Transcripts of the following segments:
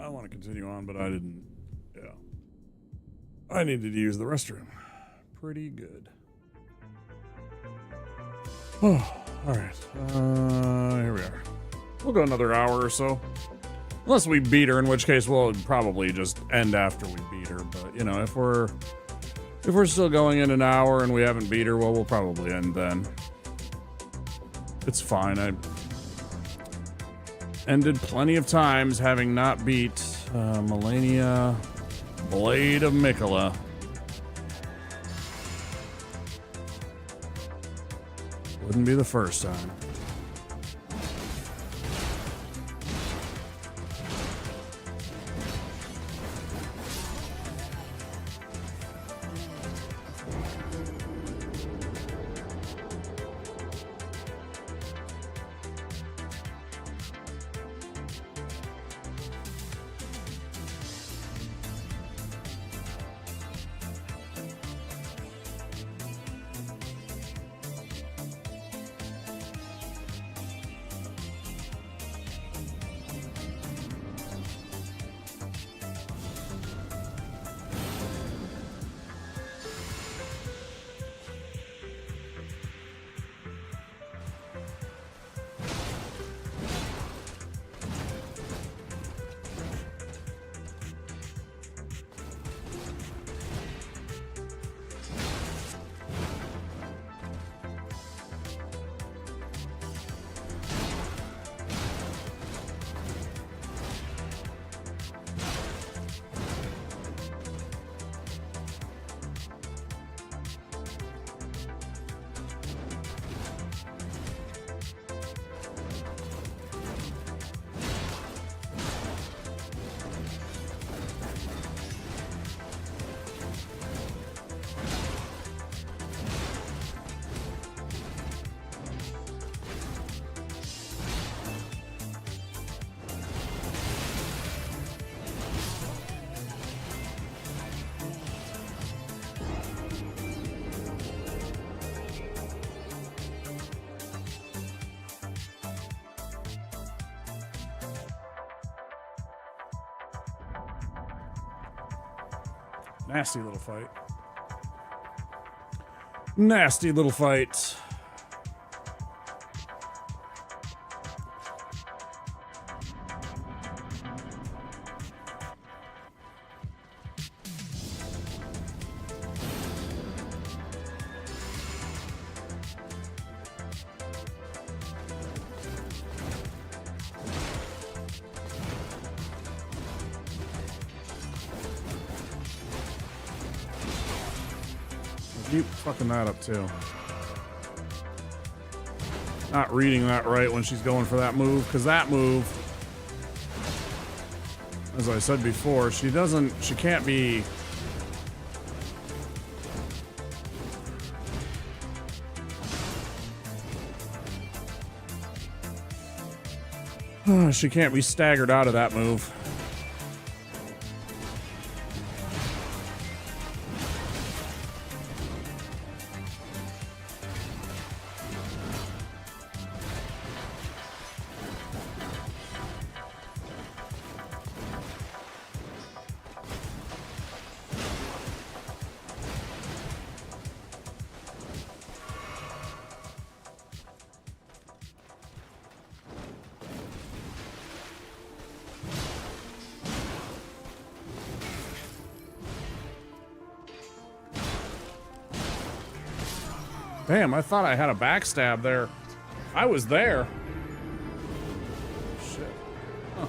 I want to continue on, but I didn't. Yeah. I needed to use the restroom. Pretty good. Oh, alright. Here we are. We'll go another hour or so. Unless we beat her, in which case we'll probably just end after we beat her. But, you know, if we're still going in an hour and we haven't beat her, well, we'll probably end then. It's fine. I ended plenty of times having not beat Melania Blade of Mikola. Wouldn't be the first time. Nasty little fight. Nasty little fight. Keep fucking that up too. Not reading that right when she's going for that move, because that move, as I said before, she can't be she can't be staggered out of that move. Damn, I thought I had a backstab there. I was there. Shit. Huh.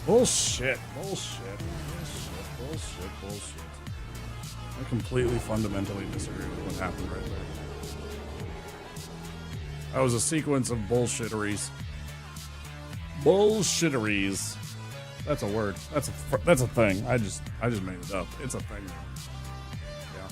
Bullshit. I completely fundamentally disagree with what happened right there. That was a sequence of bullshitteries. Bullshitteries. That's a word. That's a thing. I just made it up. It's a thing. Yeah.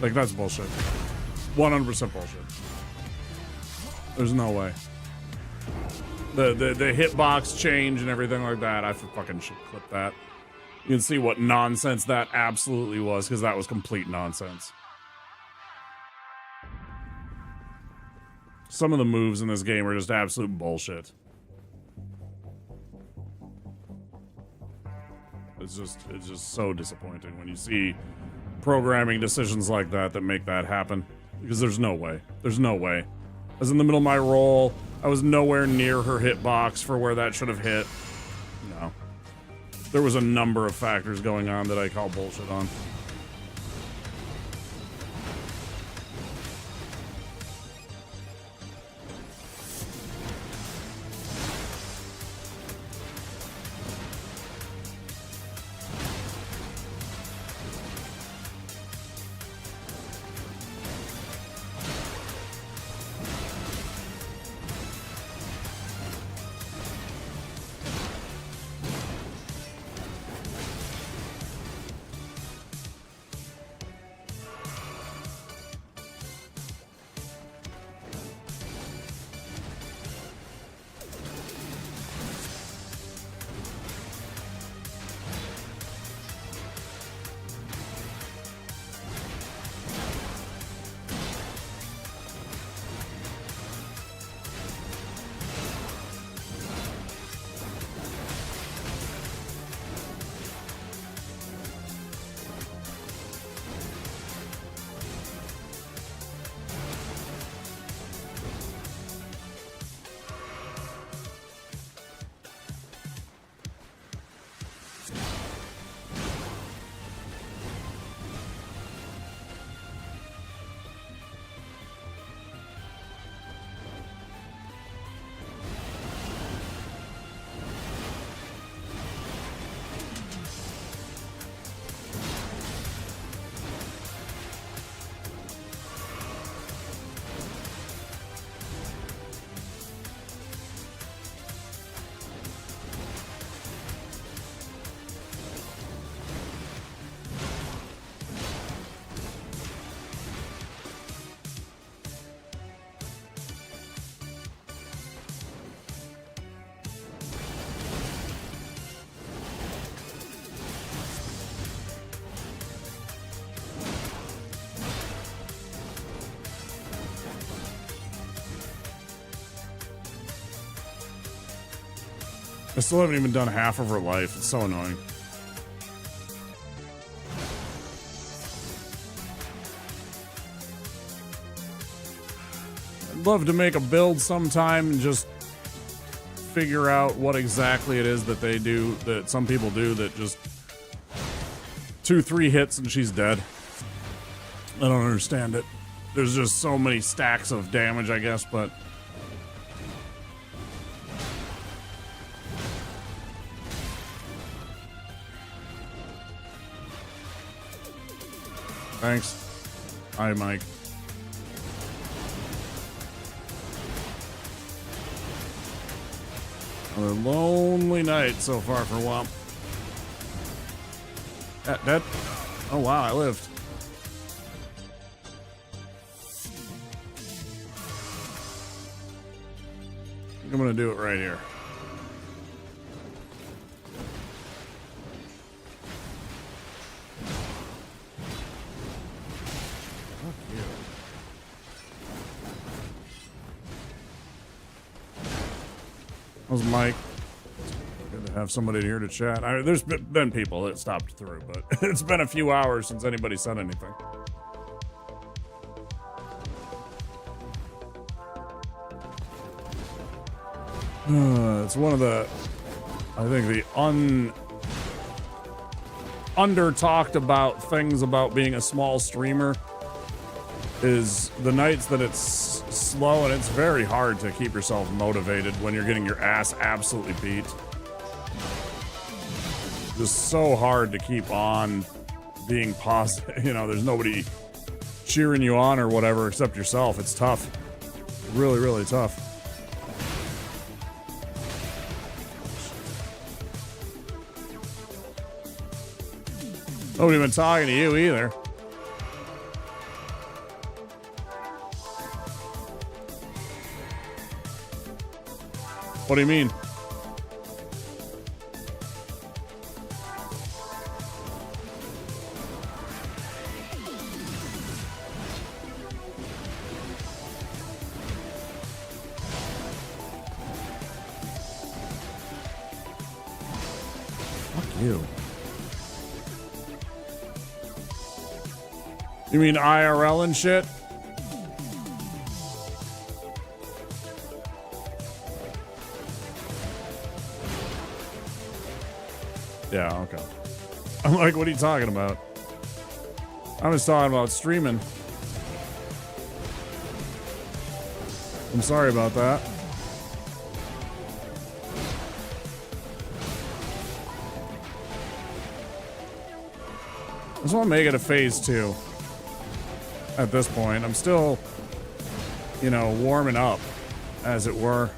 Like, that's bullshit. 100% bullshit. There's no way. The hitbox change and everything like that, I fucking should clip that. You can see what nonsense that absolutely was, because that was complete nonsense. Some of the moves in this game are just absolute bullshit. It's just so disappointing when you see programming decisions like that make that happen, because there's no way. There's no way. I was in the middle of my roll. I was nowhere near her hitbox for where that should have hit. No. There was a number of factors going on that I call bullshit on. I still haven't even done half of her life. It's so annoying. I'd love to make a build sometime and just figure out what exactly it is that they do, that some people do, that just 2-3 hits and she's dead. I don't understand it. There's just so many stacks of damage, I guess, but thanks. Hi, Mike. Another lonely night so far for Womp. Dead? Oh wow, I lived. I'm gonna do it right here. How's Mike? Good to have somebody here to chat. There's been people that stopped through, but it's been a few hours since anybody said anything. It's one of the, I think, the under talked about things about being a small streamer is the nights that it's slow, and it's very hard to keep yourself motivated when you're getting your ass absolutely beat. Just so hard to keep on being positive. You know, there's nobody cheering you on or whatever except yourself. It's tough. Really, really tough. Nobody been talking to you either. What do you mean? Fuck you. You mean IRL and shit? Yeah, okay. I'm like, what are you talking about? I was talking about streaming. I'm sorry about that. I just want to make it a phase 2. At this point, I'm still, you know, warming up, as it were.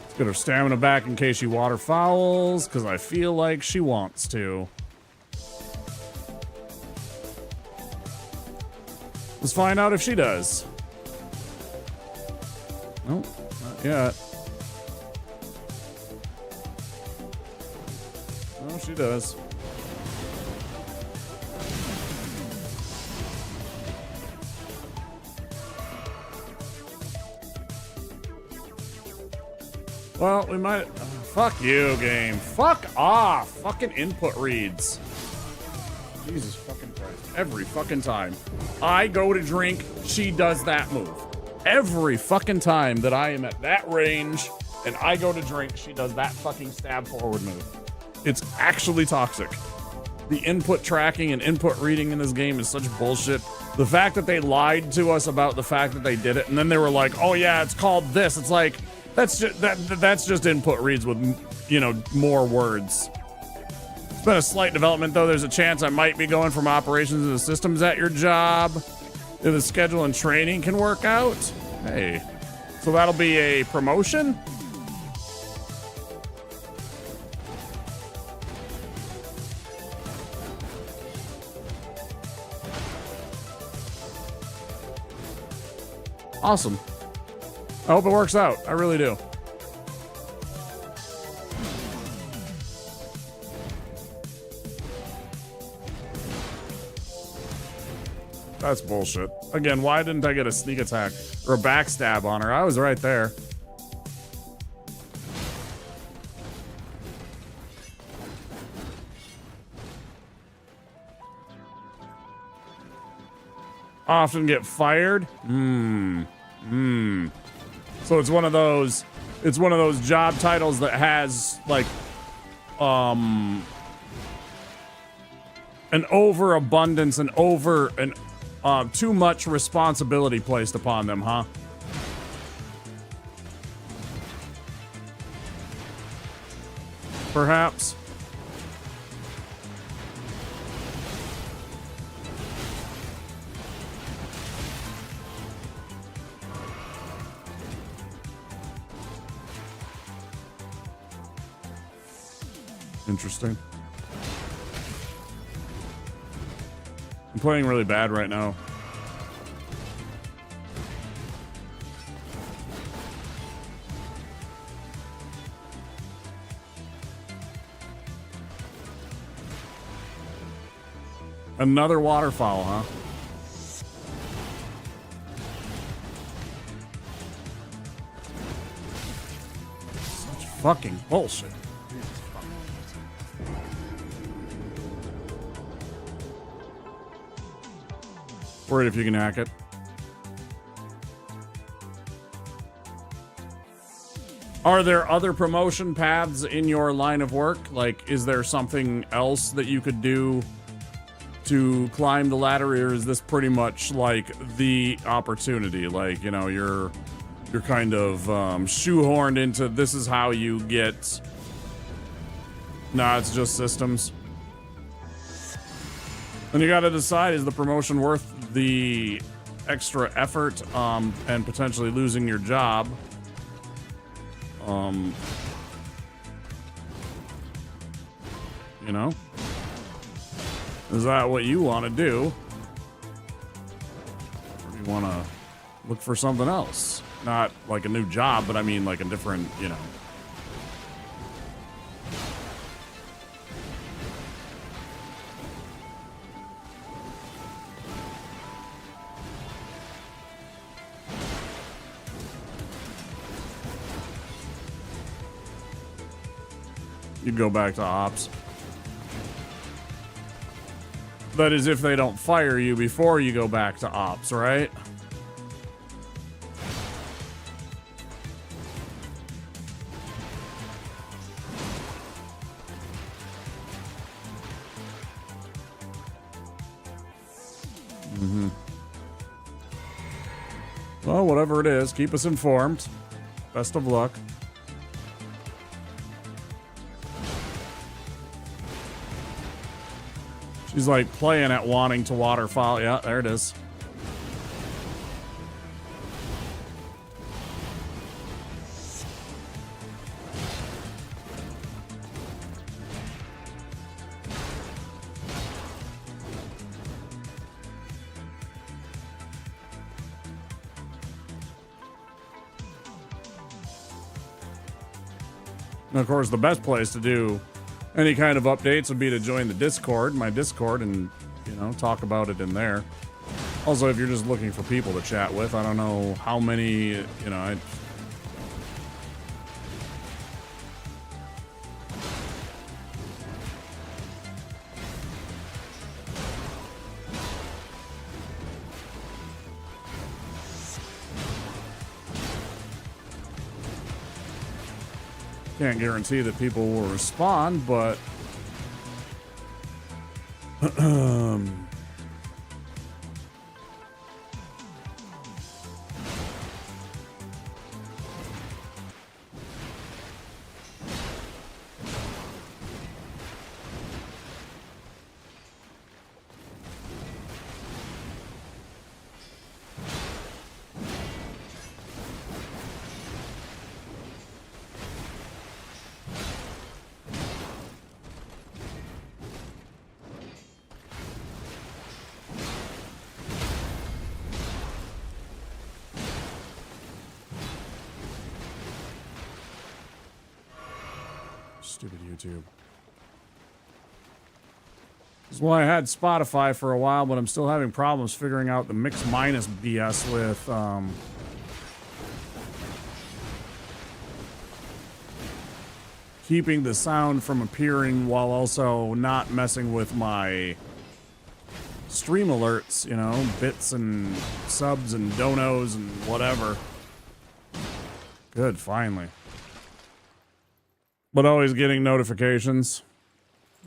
Let's get her stamina back in case she waterfowls, because I feel like she wants to. Let's find out if she does. Nope, not yet. Oh, she does. Well, we might... fuck you, game. Fuck off. Fucking input reads. Jesus fucking Christ. Every fucking time I go to drink, she does that move. Every fucking time that I am at that range and I go to drink, she does that fucking stab forward move. It's actually toxic. The input tracking and input reading in this game is such bullshit. The fact that they lied to us about the fact that they did it, and then they were like, oh yeah, it's called this. It's like, that's just input reads with, you know, more words. It's been a slight development, though. There's a chance I might be going from operations into systems at your job. If the schedule and training can work out. Hey, so that'll be a promotion? Awesome. I hope it works out. I really do. That's bullshit. Again, why didn't I get a sneak attack or a backstab on her? I was right there. Often get fired? So it's one of those job titles that has like an overabundance and too much responsibility placed upon them, huh? Perhaps. Interesting. I'm playing really bad right now. Another waterfowl, huh? Such fucking bullshit. Worried if you can hack it. Are there other promotion paths in your line of work? Like, is there something else that you could do to climb the ladder, or is this pretty much like the opportunity? Like, you know, you're kind of shoehorned into this is how you get. Nah, it's just systems. And you got to decide, is the promotion worth the extra effort and potentially losing your job? You know? Is that what you want to do? Or do you want to look for something else? Not like a new job, but I mean like a different, you know. You'd go back to ops. That is if they don't fire you before you go back to ops, right? Mm-hmm. Well, whatever it is, keep us informed. Best of luck. She's like playing at wanting to waterfowl. Yeah, there it is. And of course, the best place to do any kind of updates would be to join the Discord, my Discord, and, you know, talk about it in there. Also, if you're just looking for people to chat with, I don't know how many, you know, I can't guarantee that people will respond, but stupid YouTube. This is why I had Spotify for a while, but I'm still having problems figuring out the mix minus BS with keeping the sound from appearing while also not messing with my stream alerts, you know, bits and subs and donos and whatever. Good, finally. But always getting notifications.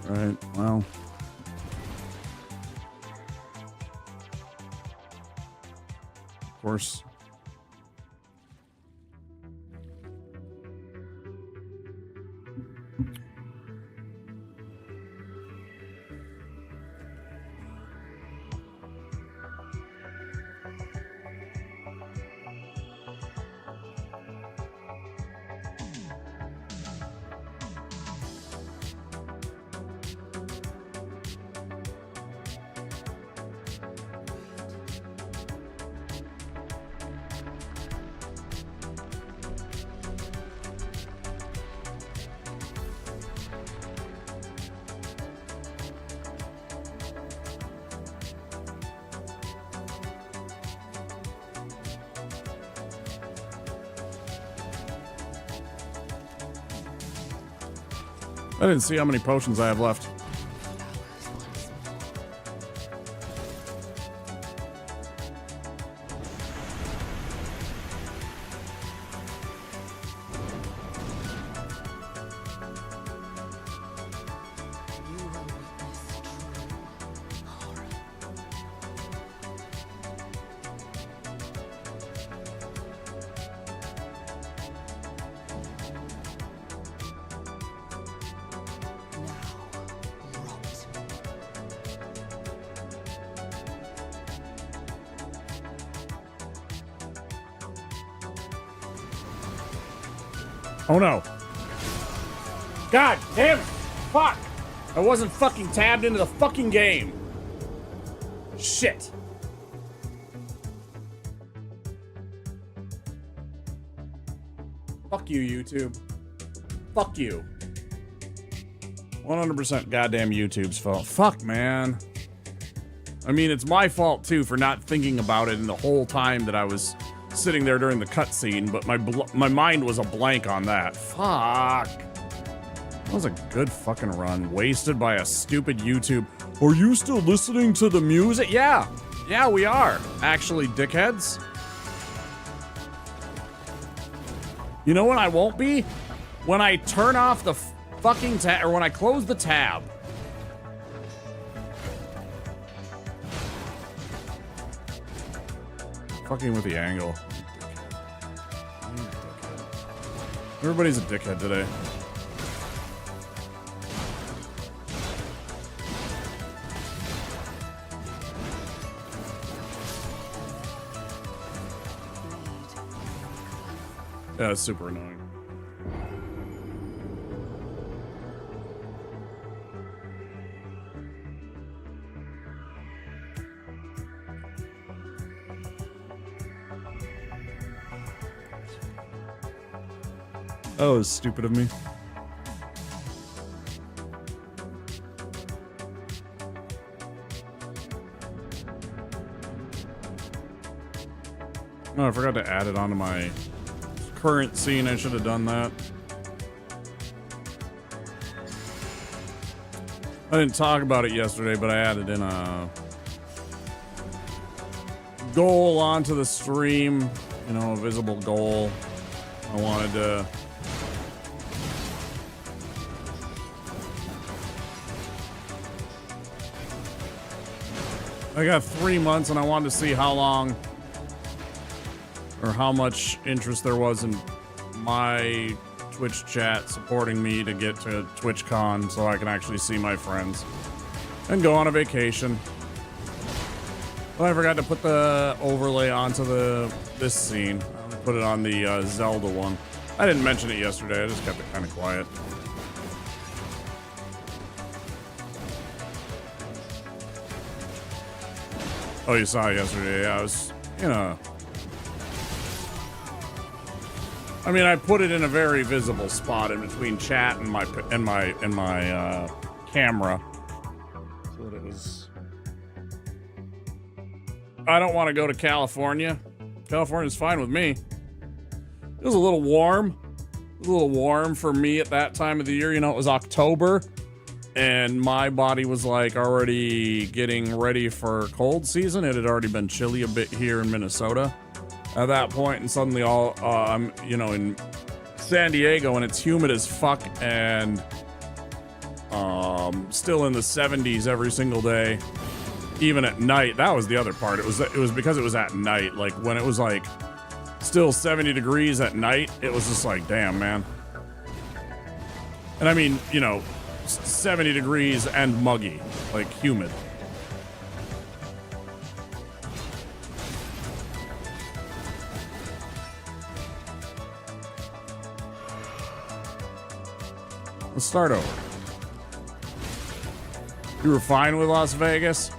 Right, well. Of course. I didn't see how many potions I have left. Oh no. God damn it. Fuck. I wasn't fucking tabbed into the fucking game. Shit. Fuck you, YouTube. Fuck you. 100% goddamn YouTube's fault. Fuck, man. I mean, it's my fault too for not thinking about it in the whole time that I was sitting there during the cutscene, but my mind was a blank on that. Fuck. That was a good fucking run. Wasted by a stupid YouTube. Are you still listening to the music? Yeah. Yeah, we are. Actually, dickheads. You know when I won't be? When I turn off the fucking tab, or when I close the tab. Fucking with the angle. Everybody's a dickhead today. Yeah, it's super annoying. Oh, it's stupid of me. Oh, I forgot to add it onto my current scene. I should have done that. I didn't talk about it yesterday, but I added in a goal onto the stream. You know, a visible goal. I wanted to... I got 3 months and I wanted to see how long or how much interest there was in my Twitch chat supporting me to get to TwitchCon so I can actually see my friends and go on a vacation. Well, I forgot to put the overlay onto this scene. I put it on the Zelda one. I didn't mention it yesterday. I just kept it kind of quiet. Oh, you saw it yesterday. Yeah, I was, you know. I mean, I put it in a very visible spot in between chat and my camera, so that it was. I don't want to go to California. California's fine with me. It was a little warm. It was a little warm for me at that time of the year. You know, it was October. And my body was like already getting ready for cold season. It had already been chilly a bit here in Minnesota at that point, and suddenly I'm, you know, in San Diego, and it's humid as fuck, and still in the 70s every single day, even at night. That was the other part. It was because it was at night. Like when it was like still 70 degrees at night, it was just like, damn, man. And I mean, you know, 70 degrees and muggy, like humid. Let's start over. You were fine with Las Vegas?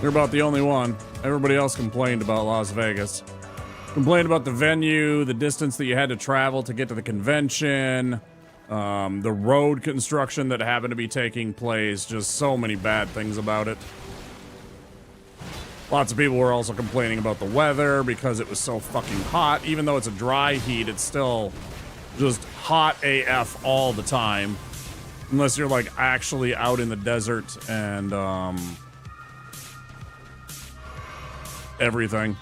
You're about the only one. Everybody else complained about Las Vegas. Complained about the venue, the distance that you had to travel to get to the convention, the road construction that happened to be taking place, just so many bad things about it. Lots of people were also complaining about the weather because it was so fucking hot. Even though it's a dry heat, it's still just hot AF all the time. Unless you're like actually out in the desert and everything.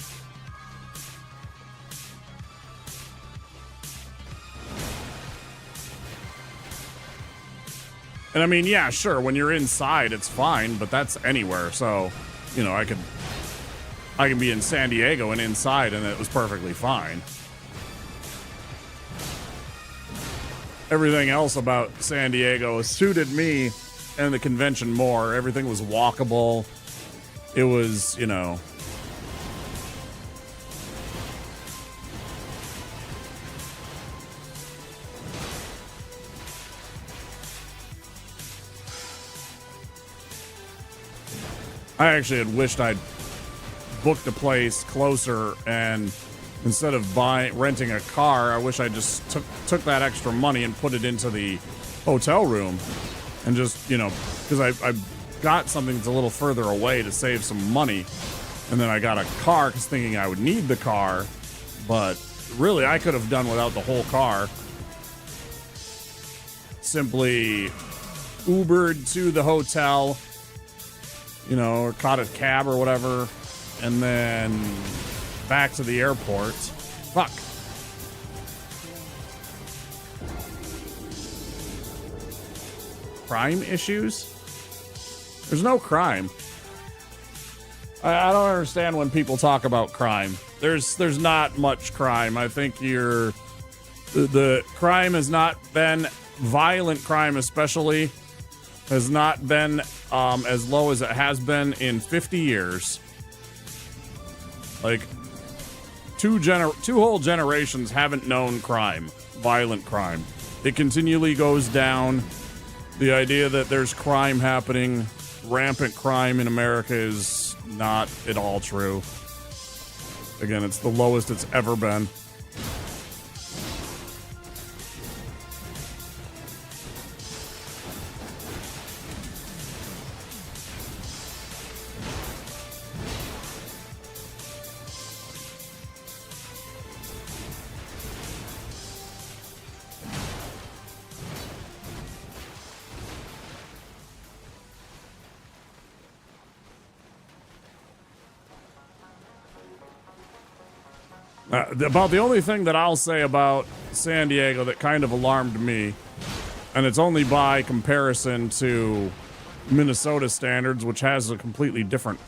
And I mean, yeah, sure, when you're inside, it's fine, but that's anywhere. So, you know, I can be in San Diego and inside, and it was perfectly fine. Everything else about San Diego suited me and the convention more. Everything was walkable. It was, you know... I actually had wished I'd booked a place closer, and instead of renting a car, I wish I just took that extra money and put it into the hotel room, and just, you know, because I got something that's a little further away to save some money, and then I got a car because thinking I would need the car, but really I could have done without the whole car. Simply Ubered to the hotel, you know, or caught a cab or whatever, and then back to the airport. Fuck. Crime issues? There's no crime. I don't understand when people talk about crime. There's not much crime. I think the crime has not been, violent crime especially, has not been as low as it has been in 50 years. Like, two whole generations haven't known crime, violent crime. It continually goes down. The idea that there's crime happening, rampant crime in America, is not at all true. Again, it's the lowest it's ever been. About the only thing that I'll say about San Diego that kind of alarmed me, and it's only by comparison to Minnesota standards, which has a completely different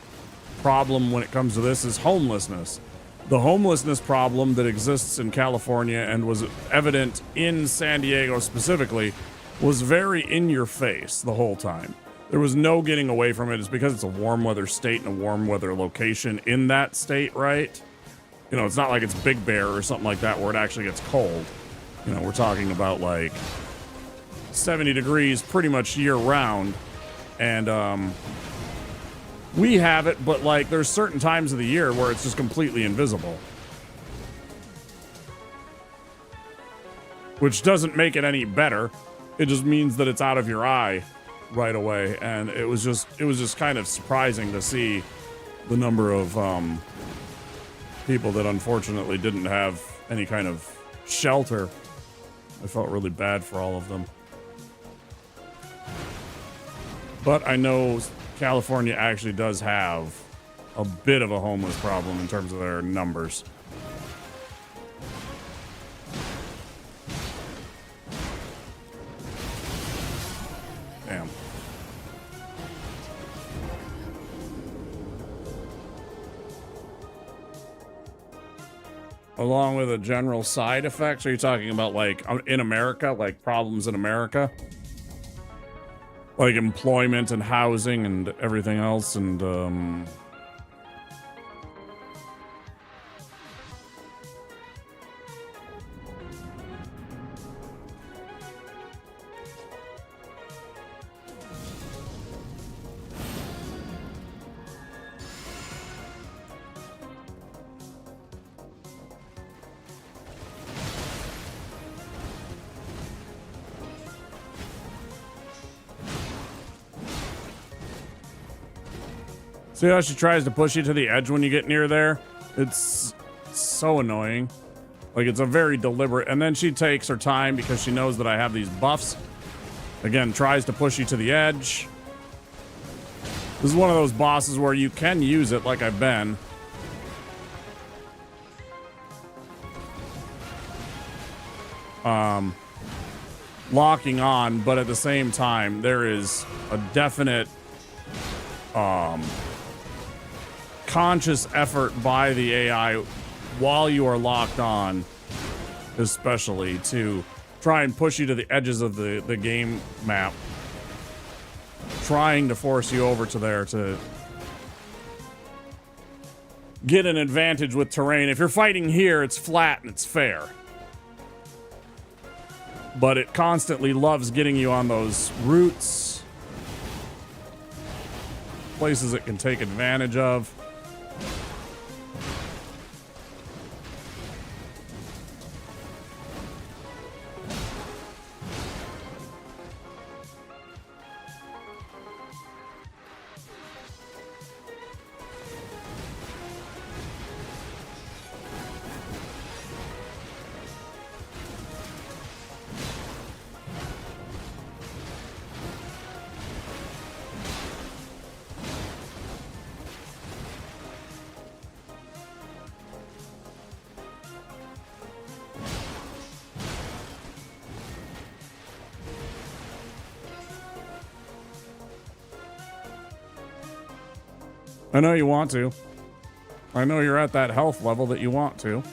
problem when it comes to this, is homelessness. The homelessness problem that exists in California and was evident in San Diego specifically was very in your face the whole time. There was no getting away from it. It's because it's a warm weather state and a warm weather location in that state, right? You know, it's not like it's Big Bear or something like that where it actually gets cold. You know, we're talking about like 70 degrees pretty much year round. And we have it, but like there's certain times of the year where it's just completely invisible. Which doesn't make it any better. It just means that it's out of your eye right away. And it was just kind of surprising to see the number of people that unfortunately didn't have any kind of shelter. I felt really bad for all of them. But I know California actually does have a bit of a homeless problem in terms of their numbers. Damn. Along with a general side effects? Are you talking about like in America, like problems in America? Like employment and housing and everything else, and see how she tries to push you to the edge when you get near there? It's so annoying. Like, it's a very deliberate... And then she takes her time because she knows that I have these buffs. Again, tries to push you to the edge. This is one of those bosses where you can use it like I've been. Locking on, but at the same time, there is a definite conscious effort by the AI while you are locked on, especially to try and push you to the edges of the game map, trying to force you over to there to get an advantage with terrain. If you're fighting here, it's flat and it's fair. But it constantly loves getting you on those routes, places it can take advantage of. I know you want to. I know you're at that health level that you want to.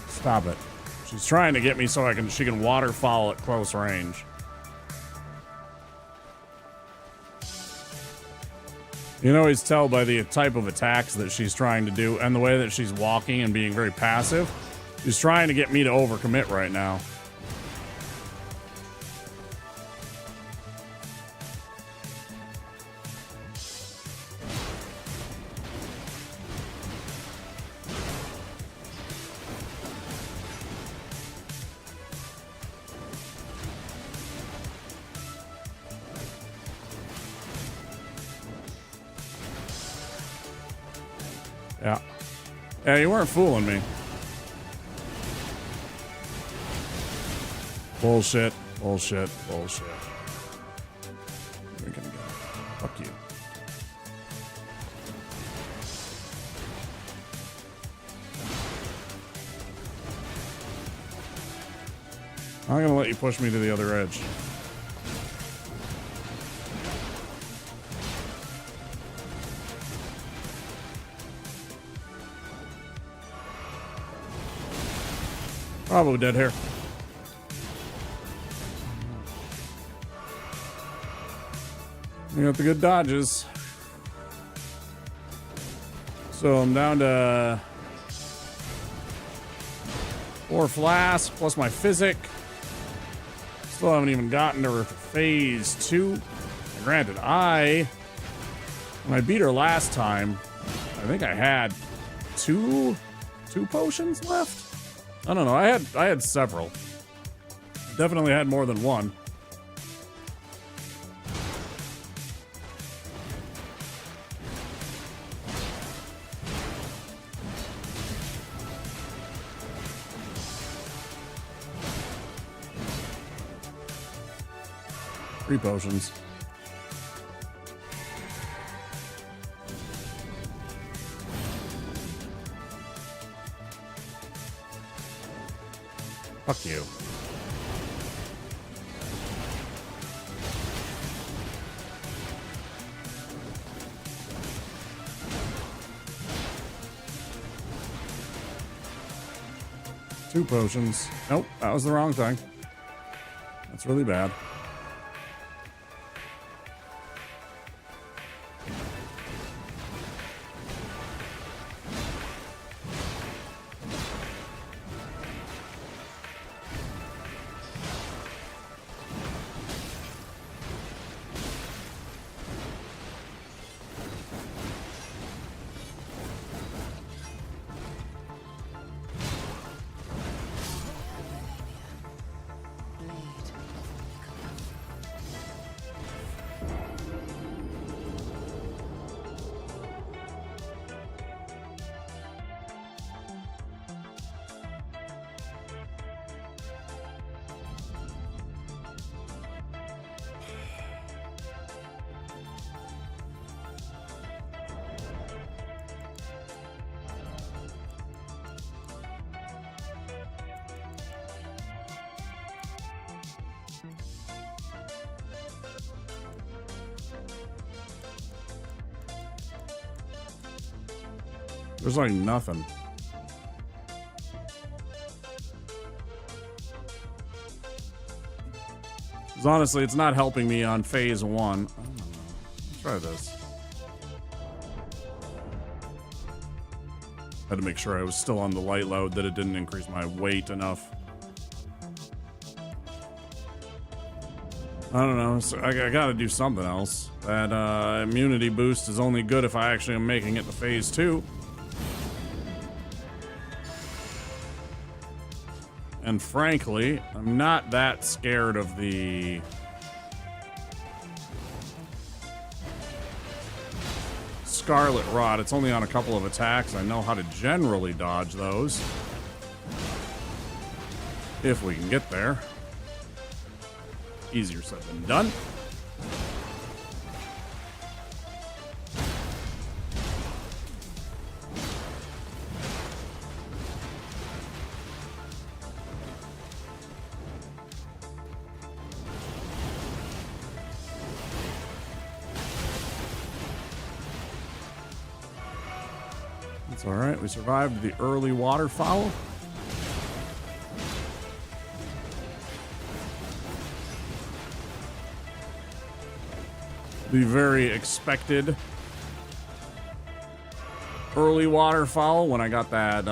Stop it. She's trying to get me so she can waterfowl at close range. You can always tell by the type of attacks that she's trying to do and the way that she's walking and being very passive. She's trying to get me to overcommit right now. Yeah, you weren't fooling me. Bullshit, bullshit, bullshit. We're gonna go. Fuck you. I'm gonna let you push me to the other edge. Probably dead here. We got the good dodges. So I'm down to 4 flasks plus my physic. Still haven't even gotten to phase 2. Granted, when I beat her last time, I think I had two potions left. I don't know. I had several. Definitely had more than one. Three potions. Fuck you. Two potions. Nope, that was the wrong thing. That's really bad. There's like nothing. Because honestly, it's not helping me on phase 1. I don't know. Let's try this. Had to make sure I was still on the light load, that it didn't increase my weight enough. I don't know. So I gotta do something else. That immunity boost is only good if I actually am making it to phase 2. And frankly, I'm not that scared of the Scarlet Rod. It's only on a couple of attacks. I know how to generally dodge those. If we can get there. Easier said than done. It's all right. We survived the early waterfowl. The very expected early waterfowl when I got that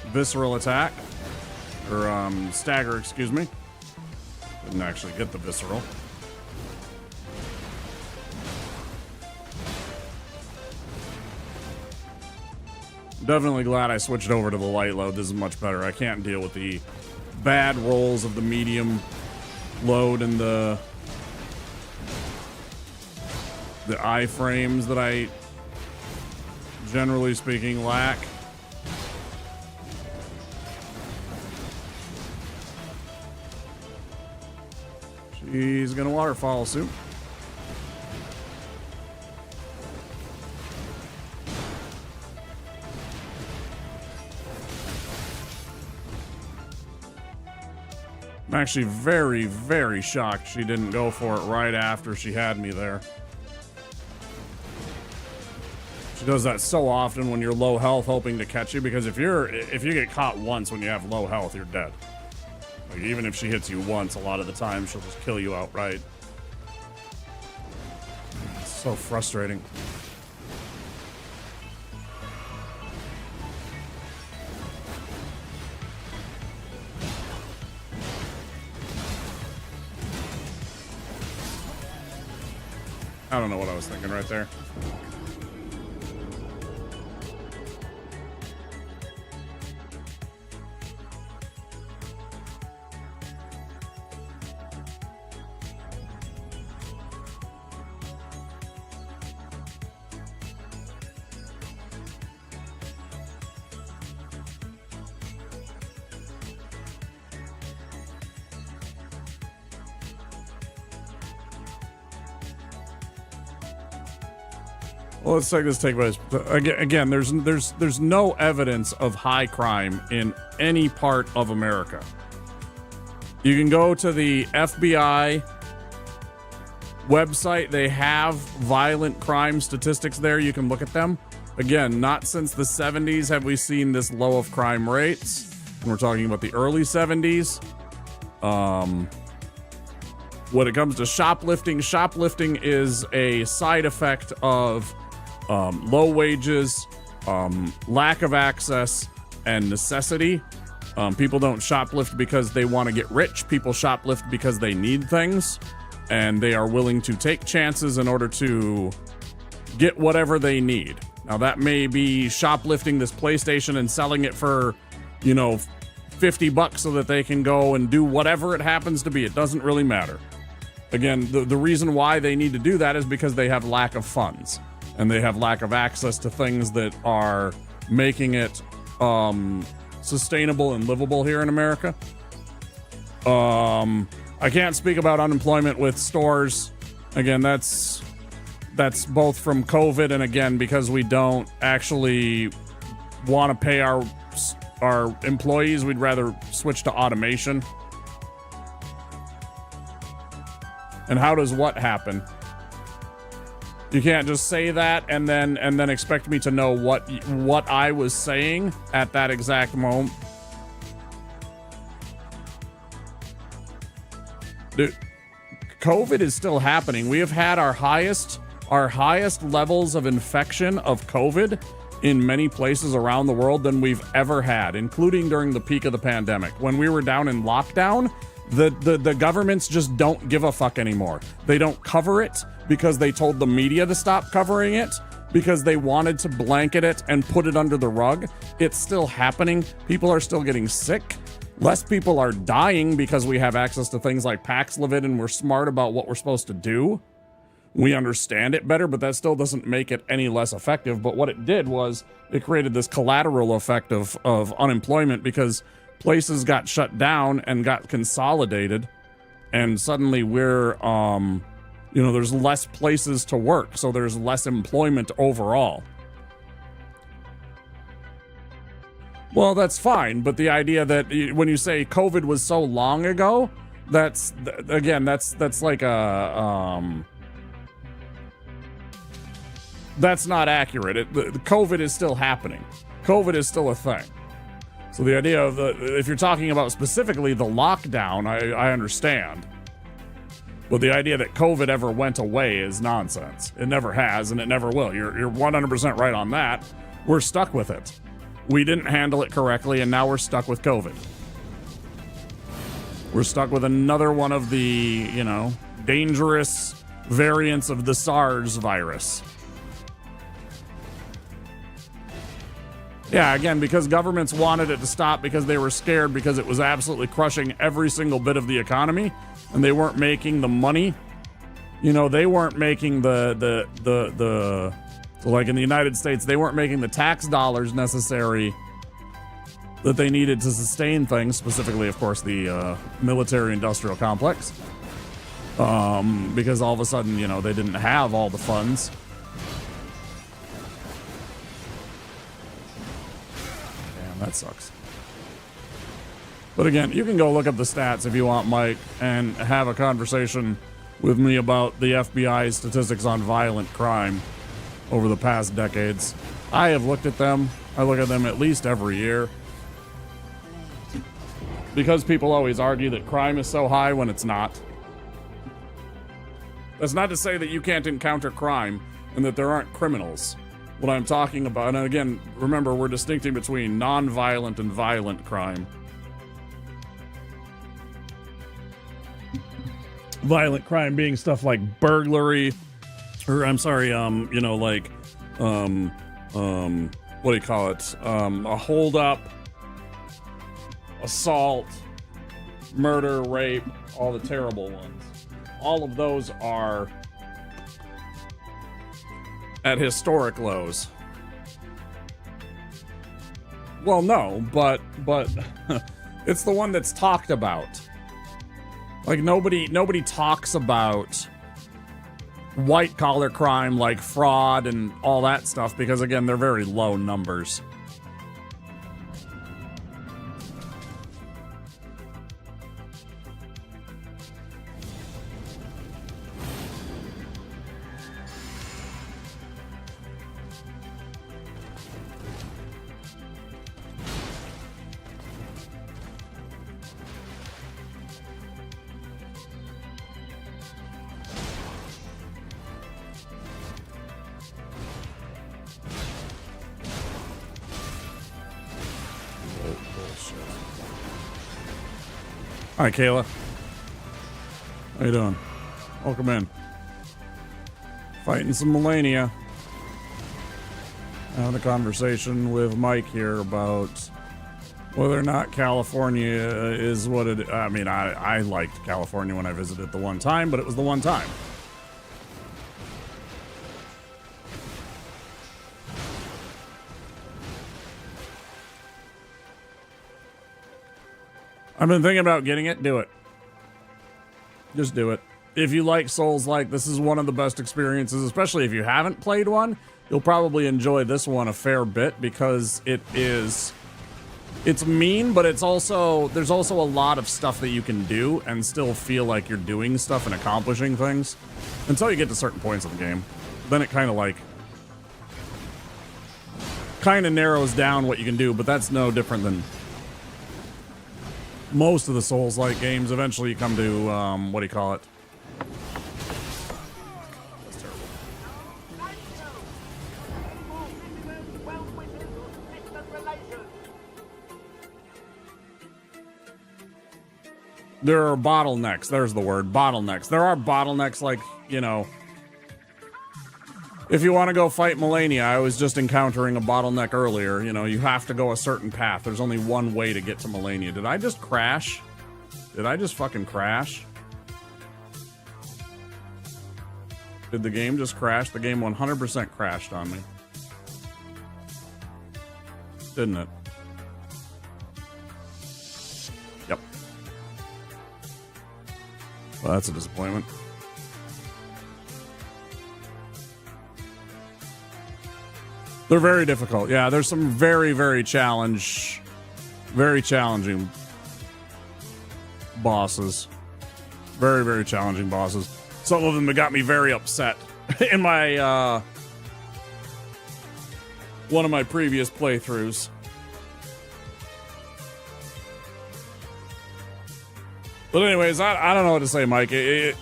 visceral attack, or stagger, excuse me. Didn't actually get the visceral. Definitely glad I switched over to the light load. This is much better. I can't deal with the bad rolls of the medium load and the iframes that I, generally speaking, lack. She's gonna waterfall soon. I'm actually very, very shocked she didn't go for it right after she had me there. She does that so often when you're low health, hoping to catch you, because if you get caught once when you have low health, you're dead. Like, even if she hits you once, a lot of the time she'll just kill you outright. It's so frustrating. I don't know what I was thinking right there. Well, let's take this takeaways. Again, there's no evidence of high crime in any part of America. You can go to the FBI website. They have violent crime statistics there. You can look at them. Again, not since the 70s have we seen this low of crime rates. And we're talking about the early 70s. When it comes to shoplifting is a side effect of low wages, lack of access, and necessity. People don't shoplift because they want to get rich. People shoplift because they need things, and they are willing to take chances in order to get whatever they need. Now, that may be shoplifting this PlayStation and selling it for, you know, $50 so that they can go and do whatever it happens to be. It doesn't really matter. Again, the reason why they need to do that is because they have lack of funds. And they have lack of access to things that are making it sustainable and livable here in America. I can't speak about unemployment with stores. Again, that's both from COVID and, again, because we don't actually want to pay our employees. We'd rather switch to automation. And how does what happen? You can't just say that and then expect me to know what I was saying at that exact moment. Dude, COVID is still happening. We have had our highest levels of infection of COVID in many places around the world than we've ever had, including during the peak of the pandemic. When we were down in lockdown, the governments just don't give a fuck anymore. They don't cover it because they told the media to stop covering it, because they wanted to blanket it and put it under the rug. It's still happening. People are still getting sick. Less people are dying because we have access to things like Paxlovid and we're smart about what we're supposed to do. We understand it better, but that still doesn't make it any less effective. But what it did was it created this collateral effect of unemployment because places got shut down and got consolidated. And suddenly we're, there's less places to work. So there's less employment overall. Well, that's fine, but the idea that when you say COVID was so long ago, that's like a that's not accurate. COVID is still happening. COVID is still a thing. So the idea of if you're talking about specifically the lockdown, I understand. But the idea that COVID ever went away is nonsense. It never has, and it never will. You're 100% right on that. We're stuck with it. We didn't handle it correctly, and now we're stuck with COVID. We're stuck with another one of the, dangerous variants of the SARS virus. Yeah, again, because governments wanted it to stop because they were scared because it was absolutely crushing every single bit of the economy, and they weren't making the money. They weren't making like in the United States, they weren't making the tax dollars necessary that they needed to sustain things, specifically, of course, the military-industrial complex. Because all of a sudden, they didn't have all the funds. Damn, that sucks. But again, you can go look up the stats if you want, Mike, and have a conversation with me about the FBI's statistics on violent crime over the past decades. I have looked at them. I look at them at least every year. Because people always argue that crime is so high when it's not. That's not to say that you can't encounter crime and that there aren't criminals. What I'm talking about, and again, remember, we're distincting between non-violent and violent crime. Violent crime being stuff like burglary, or I'm sorry, what do you call it? A holdup, assault, murder, rape, all the terrible ones. All of those are at historic lows. Well, no, but it's the one that's talked about. Like nobody talks about white collar crime like fraud and all that stuff because again, they're very low numbers. Hi, Kayla. How you doing? Welcome in. Fighting some Melania. Having a conversation with Mike here about whether or not California is what it... I mean, I liked California when I visited the one time, but it was the one time. I've been thinking about getting it. Do it. Just do it. If you like Souls-like, this is one of the best experiences, especially if you haven't played one. You'll probably enjoy this one a fair bit because it's mean, but there's also a lot of stuff that you can do and still feel like you're doing stuff and accomplishing things until you get to certain points of the game. then it kind of narrows down what you can do, but that's no different than most of the Souls-like games. Eventually you come to, what do you call it? That's terrible. There are bottlenecks. There's the word, bottlenecks. There are bottlenecks like, you know, if you want to go fight Melania, I was just encountering a bottleneck earlier. You know, you have to go a certain path. There's only one way to get to Melania. Did I just crash? Did I just fucking crash? Did the game just crash? The game 100% crashed on me. Didn't it? Yep. Well, that's a disappointment. They're very difficult. Yeah, there's some very challenging bosses. Very challenging bosses. Some of them have got me very upset in my one of my previous playthroughs. But anyways, I don't know what to say, Mike. If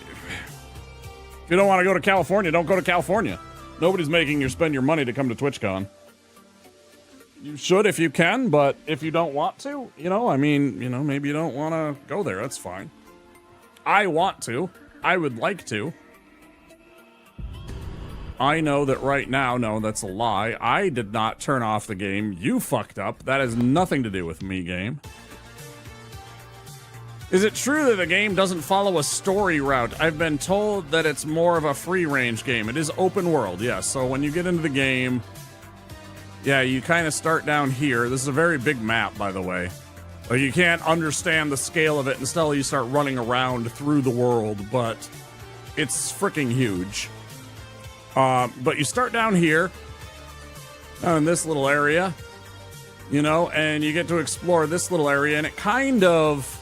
you don't want to go to California, don't go to California. Nobody's making you spend your money to come to TwitchCon. You should if you can, but if you don't want to, you know, I mean, you know, maybe you don't want to go there. That's fine. I want to. I would like to. I know that right now, no, that's a lie. I did not turn off the game. You fucked up. That has nothing to do with me, game. Is it true that the game doesn't follow a story route? I've been told that it's more of a free-range game. It is open world, yes. So when you get into the game, yeah, you kind of start down here. This is a very big map, by the way. Like, you can't understand the scale of it until you start running around through the world, but it's freaking huge. But you start down here, in this little area, you know, and you get to explore this little area, and it kind of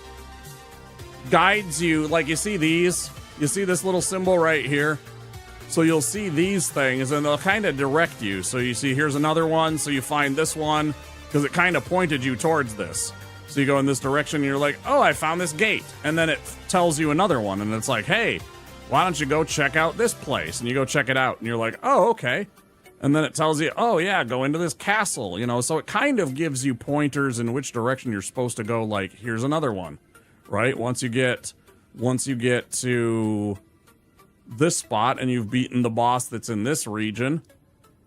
guides you. Like, you see these? You see this little symbol right here? So you'll see these things, and they'll kind of direct you. So you see, here's another one, so you find this one, because it kind of pointed you towards this. So you go in this direction, and you're like, oh, I found this gate. And then it tells you another one, and it's like, hey, why don't you go check out this place? And you go check it out, and you're like, oh, okay. And then it tells you, oh, yeah, go into this castle, you know? So it kind of gives you pointers in which direction you're supposed to go, like, here's another one, right? Once you get to this spot and you've beaten the boss that's in this region,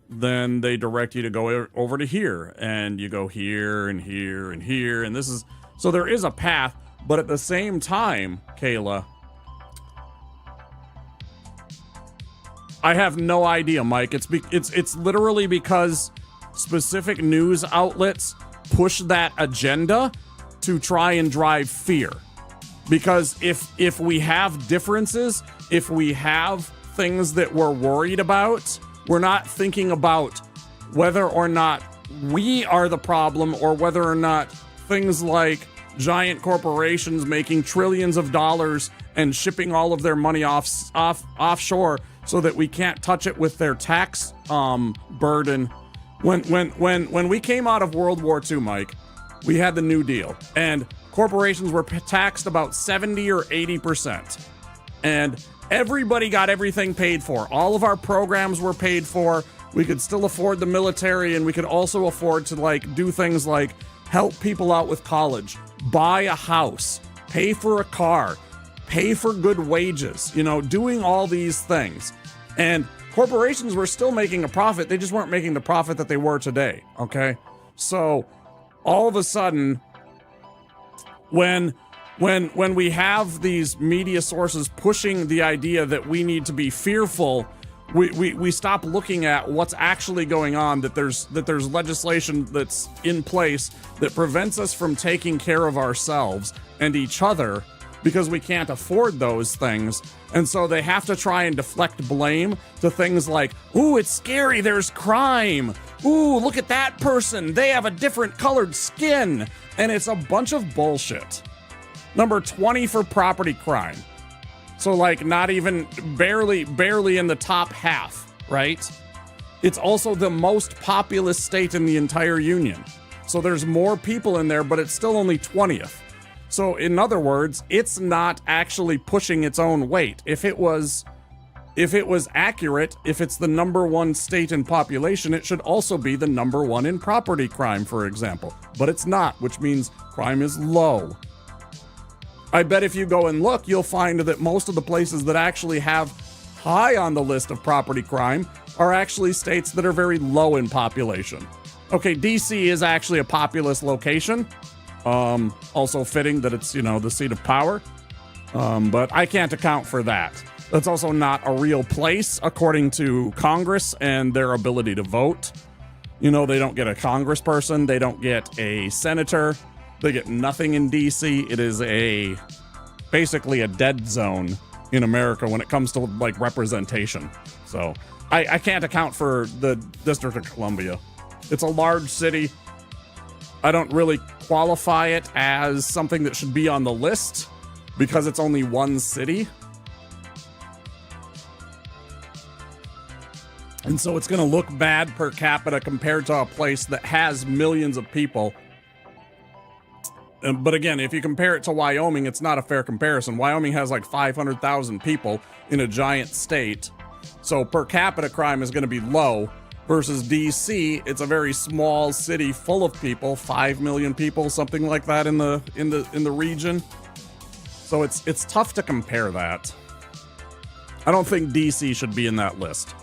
then they direct you to go over to here, and you go here and here and here, and this is, so there is a path, but at the same time, Kayla, I have no idea, Mike. It's literally because specific news outlets push that agenda to try and drive fear. Because if we have differences, if we have things that we're worried about, we're not thinking about whether or not we are the problem, or whether or not things like giant corporations making trillions of dollars and shipping all of their money offshore so that we can't touch it with their tax burden. When we came out of World War II, Mike, we had the New Deal, and corporations were taxed about 70 or 80%. And everybody got everything paid for. All of our programs were paid for. We could still afford the military, and we could also afford to, like, do things like help people out with college, buy a house, pay for a car, pay for good wages, you know, doing all these things. And corporations were still making a profit. They just weren't making the profit that they were today, okay? So all of a sudden, when we have these media sources pushing the idea that we need to be fearful, we stop looking at what's actually going on, that there's legislation that's in place that prevents us from taking care of ourselves and each other because we can't afford those things. And so they have to try and deflect blame to things like, ooh, it's scary, there's crime. Ooh, look at that person, they have a different colored skin. And it's a bunch of bullshit. Number 20 for property crime. So, like, not even barely in the top half, right? It's also the most populous state in the entire union. So there's more people in there, but it's still only 20th. So in other words, it's not actually pushing its own weight. If it was accurate, if it's the #1 state in population, it should also be the #1 in property crime, for example. But it's not, which means crime is low. I bet if you go and look, you'll find that most of the places that actually have high on the list of property crime are actually states that are very low in population. Okay, DC is actually a populous location. Also fitting that it's, the seat of power. But I can't account for that. That's also not a real place, according to Congress and their ability to vote. They don't get a congressperson. They don't get a senator. They get nothing in DC. It is basically a dead zone in America when it comes to representation. So I can't account for the District of Columbia. It's a large city. I don't really qualify it as something that should be on the list because it's only one city. And so it's going to look bad per capita compared to a place that has millions of people. But again, if you compare it to Wyoming, it's not a fair comparison. Wyoming has 500,000 people in a giant state. So per capita crime is going to be low versus DC. It's a very small city full of people, 5 million people, something like that in the region. So it's tough to compare that. I don't think DC should be in that list.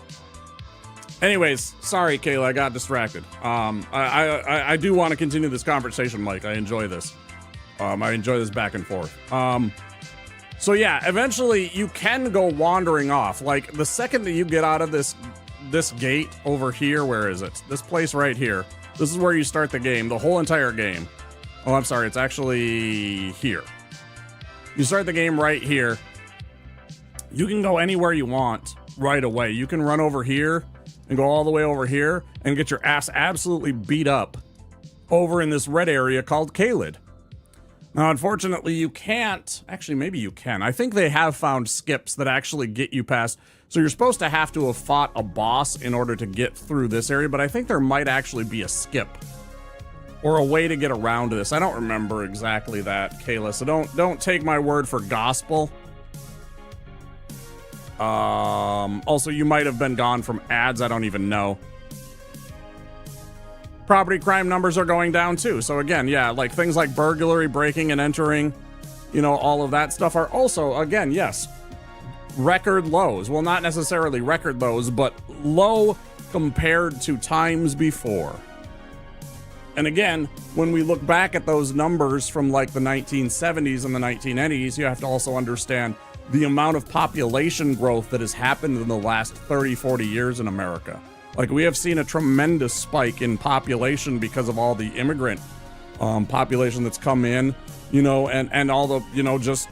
Anyways, sorry, Kayla, I got distracted. I do want to continue this conversation, Mike. I enjoy this. I enjoy this back and forth. So yeah, eventually you can go wandering off. The second that you get out of this gate over here, where is it? This place right here. This is where you start the game, the whole entire game. Oh, I'm sorry, it's actually here. You start the game right here. You can go anywhere you want right away. You can run over here and go all the way over here and get your ass absolutely beat up over in this red area called Caelid. Now, unfortunately, you can't. Actually, maybe you can. I think they have found skips that actually get you past. So you're supposed to have fought a boss in order to get through this area, but I think there might actually be a skip or a way to get around this. I don't remember exactly that, Kayla, so don't take my word for gospel. Also, you might have been gone from ads. I don't even know. Property crime numbers are going down too. So again, yeah, things like burglary, breaking and entering, all of that stuff are also, again, yes, record lows. Well, not necessarily record lows, but low compared to times before. And again, when we look back at those numbers from the 1970s and the 1980s, you have to also understand the amount of population growth that has happened in the last 30, 40 years in America. We have seen a tremendous spike in population because of all the immigrant population that's come in, and all the, just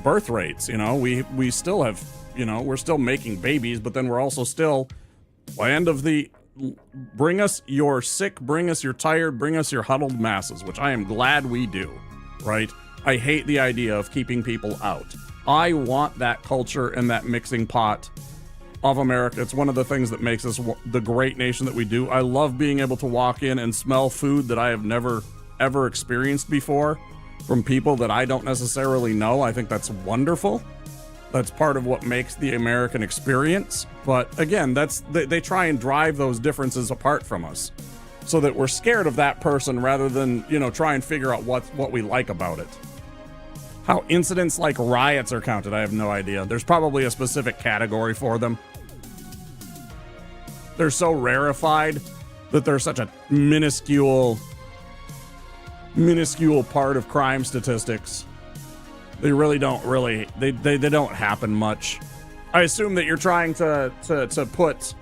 birth rates, we still have, we're still making babies, but then we're also still land of the bring us your sick, bring us your tired, bring us your huddled masses, which I am glad we do, right? I hate the idea of keeping people out. I want that culture and that mixing pot of America. It's one of the things that makes us the great nation that we do. I love being able to walk in and smell food that I have never, ever experienced before from people that I don't necessarily know. I think that's wonderful. That's part of what makes the American experience. But again, they try and drive those differences apart from us so that we're scared of that person rather than, try and figure out what we like about it. How incidents like riots are counted, I have no idea. There's probably a specific category for them. They're so rarefied that they're such a minuscule part of crime statistics. They really don't they don't happen much. I assume that you're trying to put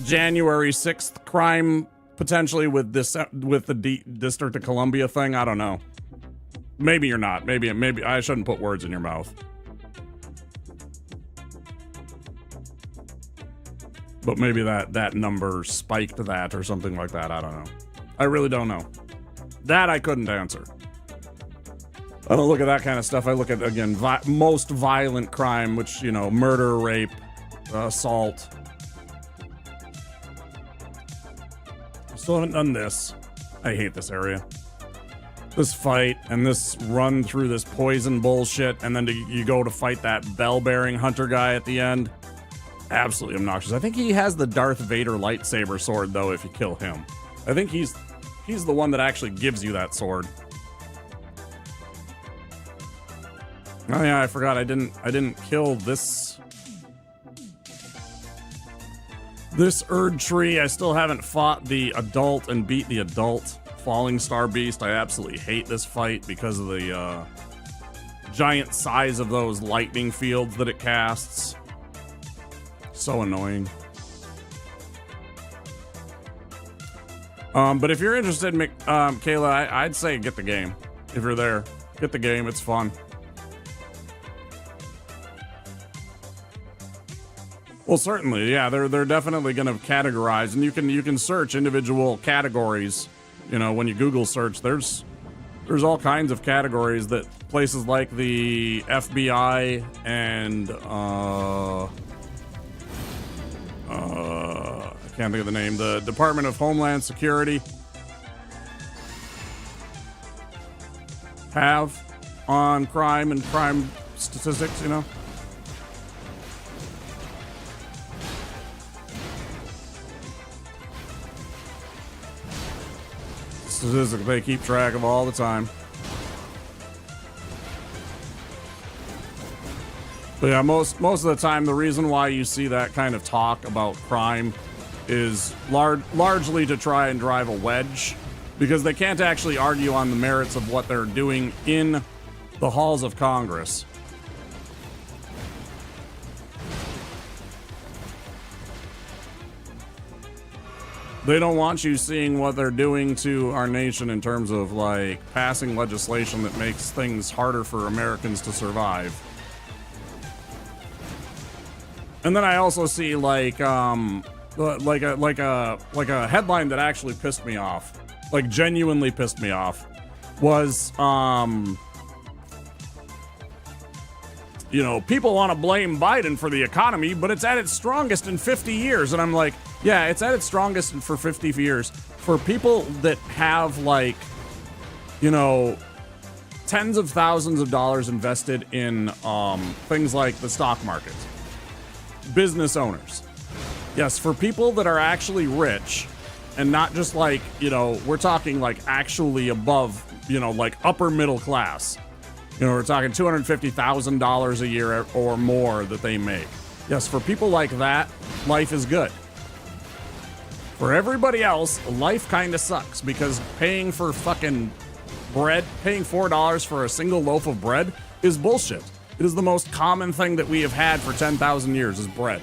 January 6th crime potentially with the District of Columbia thing. I don't know. Maybe you're not. Maybe I shouldn't put words in your mouth. But maybe that number spiked that or something like that. I don't know. I really don't know. That I couldn't answer. I don't look at that kind of stuff. I look at, again, most violent crime, which, murder, rape, assault, Still haven't done this. I hate this area. This fight and this run through this poison bullshit, and then you go to fight that bell-bearing hunter guy at the end. Absolutely obnoxious. I think he has the Darth Vader lightsaber sword, though, if you kill him. I think he's the one that actually gives you that sword. Oh yeah, I forgot I didn't kill this Erd tree. I still haven't fought the adult and beat the adult Falling Star Beast. I absolutely hate this fight because of the giant size of those lightning fields that it casts. So annoying. But if you're interested, Kayla, I'd say get the game. If you're there, get the game. It's fun. Well, certainly, yeah. They're definitely going to categorize, and you can search individual categories. You know, when you Google search, there's all kinds of categories that places like the FBI and I can't think of the name, the Department of Homeland Security have on crime and crime statistics, you know. Statistics they keep track of all the time. But yeah, most of the time, the reason why you see that kind of talk about crime is largely to try and drive a wedge, because they can't actually argue on the merits of what they're doing in the halls of Congress. They don't want you seeing what they're doing to our nation in terms of, like, passing legislation that makes things harder for Americans to survive. And then I also see, like a headline that actually pissed me off, like genuinely pissed me off, was you know, people want to blame Biden for the economy, but it's at its strongest in 50 years. And I'm like, yeah, it's at its strongest for 50 years. For people that have, like, you know, tens of thousands of dollars invested in things like the stock market. Business owners. Yes, for people that are actually rich and not just like, you know, we're talking like actually above, you know, like upper middle class. You know, we're talking $250,000 a year or more that they make. Yes, for people like that, life is good. For everybody else, life kind of sucks, because paying for fucking bread, paying $4 for a single loaf of bread is bullshit. It is the most common thing that we have had for 10,000 years is bread.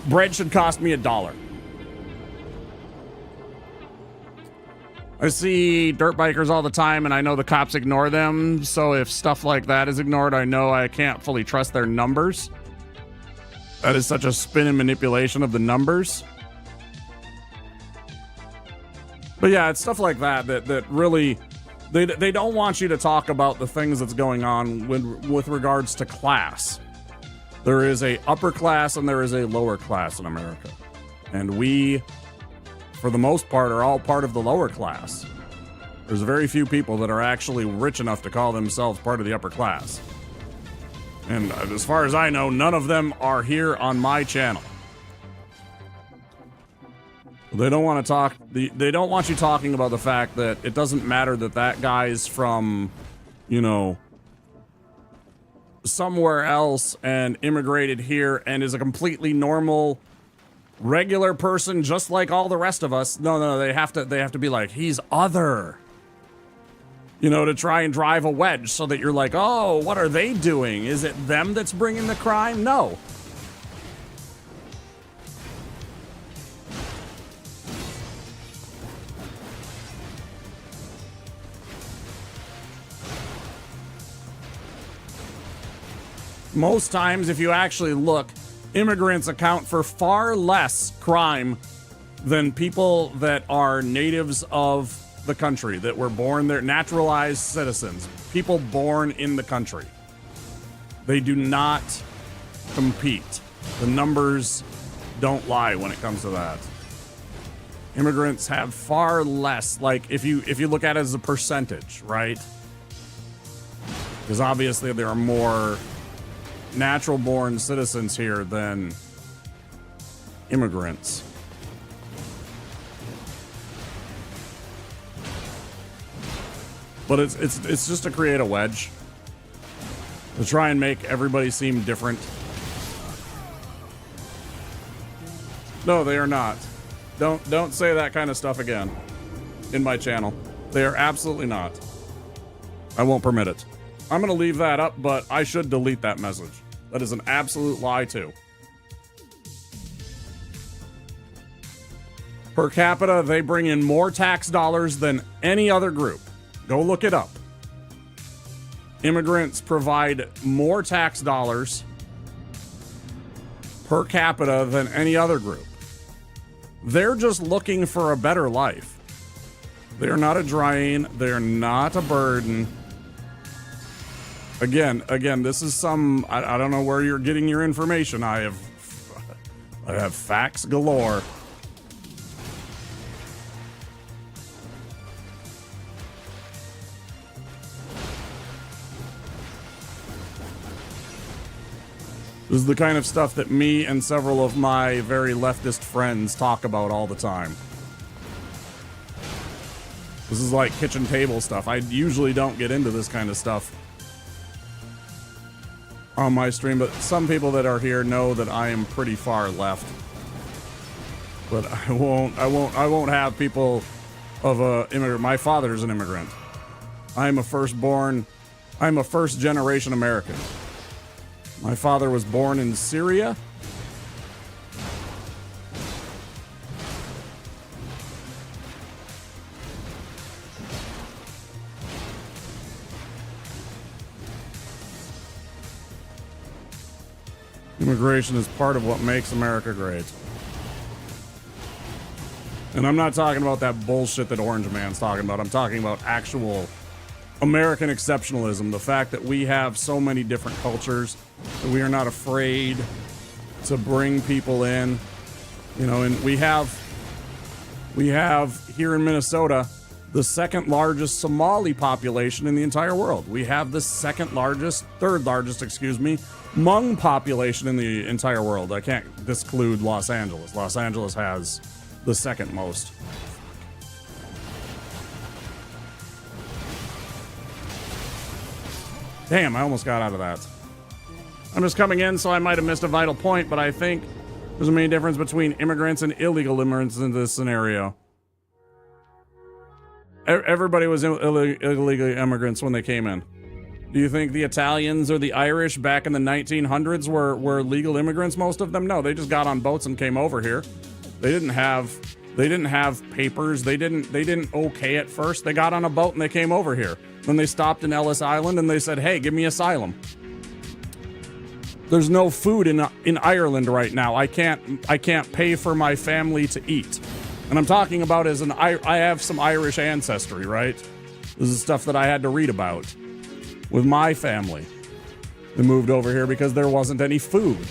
Bread should cost me $1. I see dirt bikers all the time, and I know the cops ignore them. So if stuff like that is ignored, I know I can't fully trust their numbers. That is such a spin and manipulation of the numbers. But yeah, it's stuff like that that really, they don't want you to talk about the things that's going on with regards to class. There is a upper class and there is a lower class in America. And we, for the most part, are all part of the lower class. There's very few people that are actually rich enough to call themselves part of the upper class. And as far as I know, none of them are here on my channel. They don't want to talk. They don't want you talking about the fact that it doesn't matter that that guy's from, you know, somewhere else and immigrated here and is a completely normal, regular person just like all the rest of us. No, they have to be like, he's other. You know, to try and drive a wedge so that you're like, oh, what are they doing? Is it them that's bringing the crime? No. Most times, if you actually look, immigrants account for far less crime than people that are natives of the country, that were born there, naturalized citizens, people born in the country. They do not compete. The numbers don't lie when it comes to that. Immigrants have far less, like if you look at it as a percentage, right? Because obviously there are more natural born citizens here than immigrants. But it's just to create a wedge. To try and make everybody seem different. No, they are not. Don't say that kind of stuff again in my channel. They are absolutely not. I won't permit it. I'm gonna leave that up, but I should delete that message. That is an absolute lie too. Per capita, they bring in more tax dollars than any other group. Go look it up. Immigrants provide more tax dollars per capita than any other group. They're just looking for a better life. They're not a drain. They're not a burden. Again, this is some, I don't know where you're getting your information. I have facts galore. This is the kind of stuff that me and several of my very leftist friends talk about all the time. This is like kitchen table stuff. I usually don't get into this kind of stuff on my stream, but some people that are here know that I am pretty far left. But I won't have people of a immigrant. My father is an immigrant. I'm a first generation American. My father was born in Syria. Immigration is part of what makes America great. And I'm not talking about that bullshit that Orange Man's talking about. I'm talking about actual American exceptionalism. The fact that we have so many different cultures, that we are not afraid to bring people in. You know, and we have here in Minnesota the second largest Somali population in the entire world. We have the third largest, Hmong population in the entire world. I can't disclude Los Angeles. Los Angeles has the second most. Damn, I almost got out of that. I'm just coming in, so I might have missed a vital point, but I think there's a main difference between immigrants and illegal immigrants in this scenario. Everybody was illegal immigrants when they came in. Do you think the Italians or the Irish back in the 1900s were legal immigrants, most of them? No, they just got on boats and came over here. They didn't have papers. They didn't okay it first. They got on a boat and they came over here. Then they stopped in Ellis Island and they said, "Hey, give me asylum." There's no food in Ireland right now. I can't pay for my family to eat. And I'm talking about as I have some Irish ancestry, right? This is stuff that I had to read about with my family. They moved over here because there wasn't any food.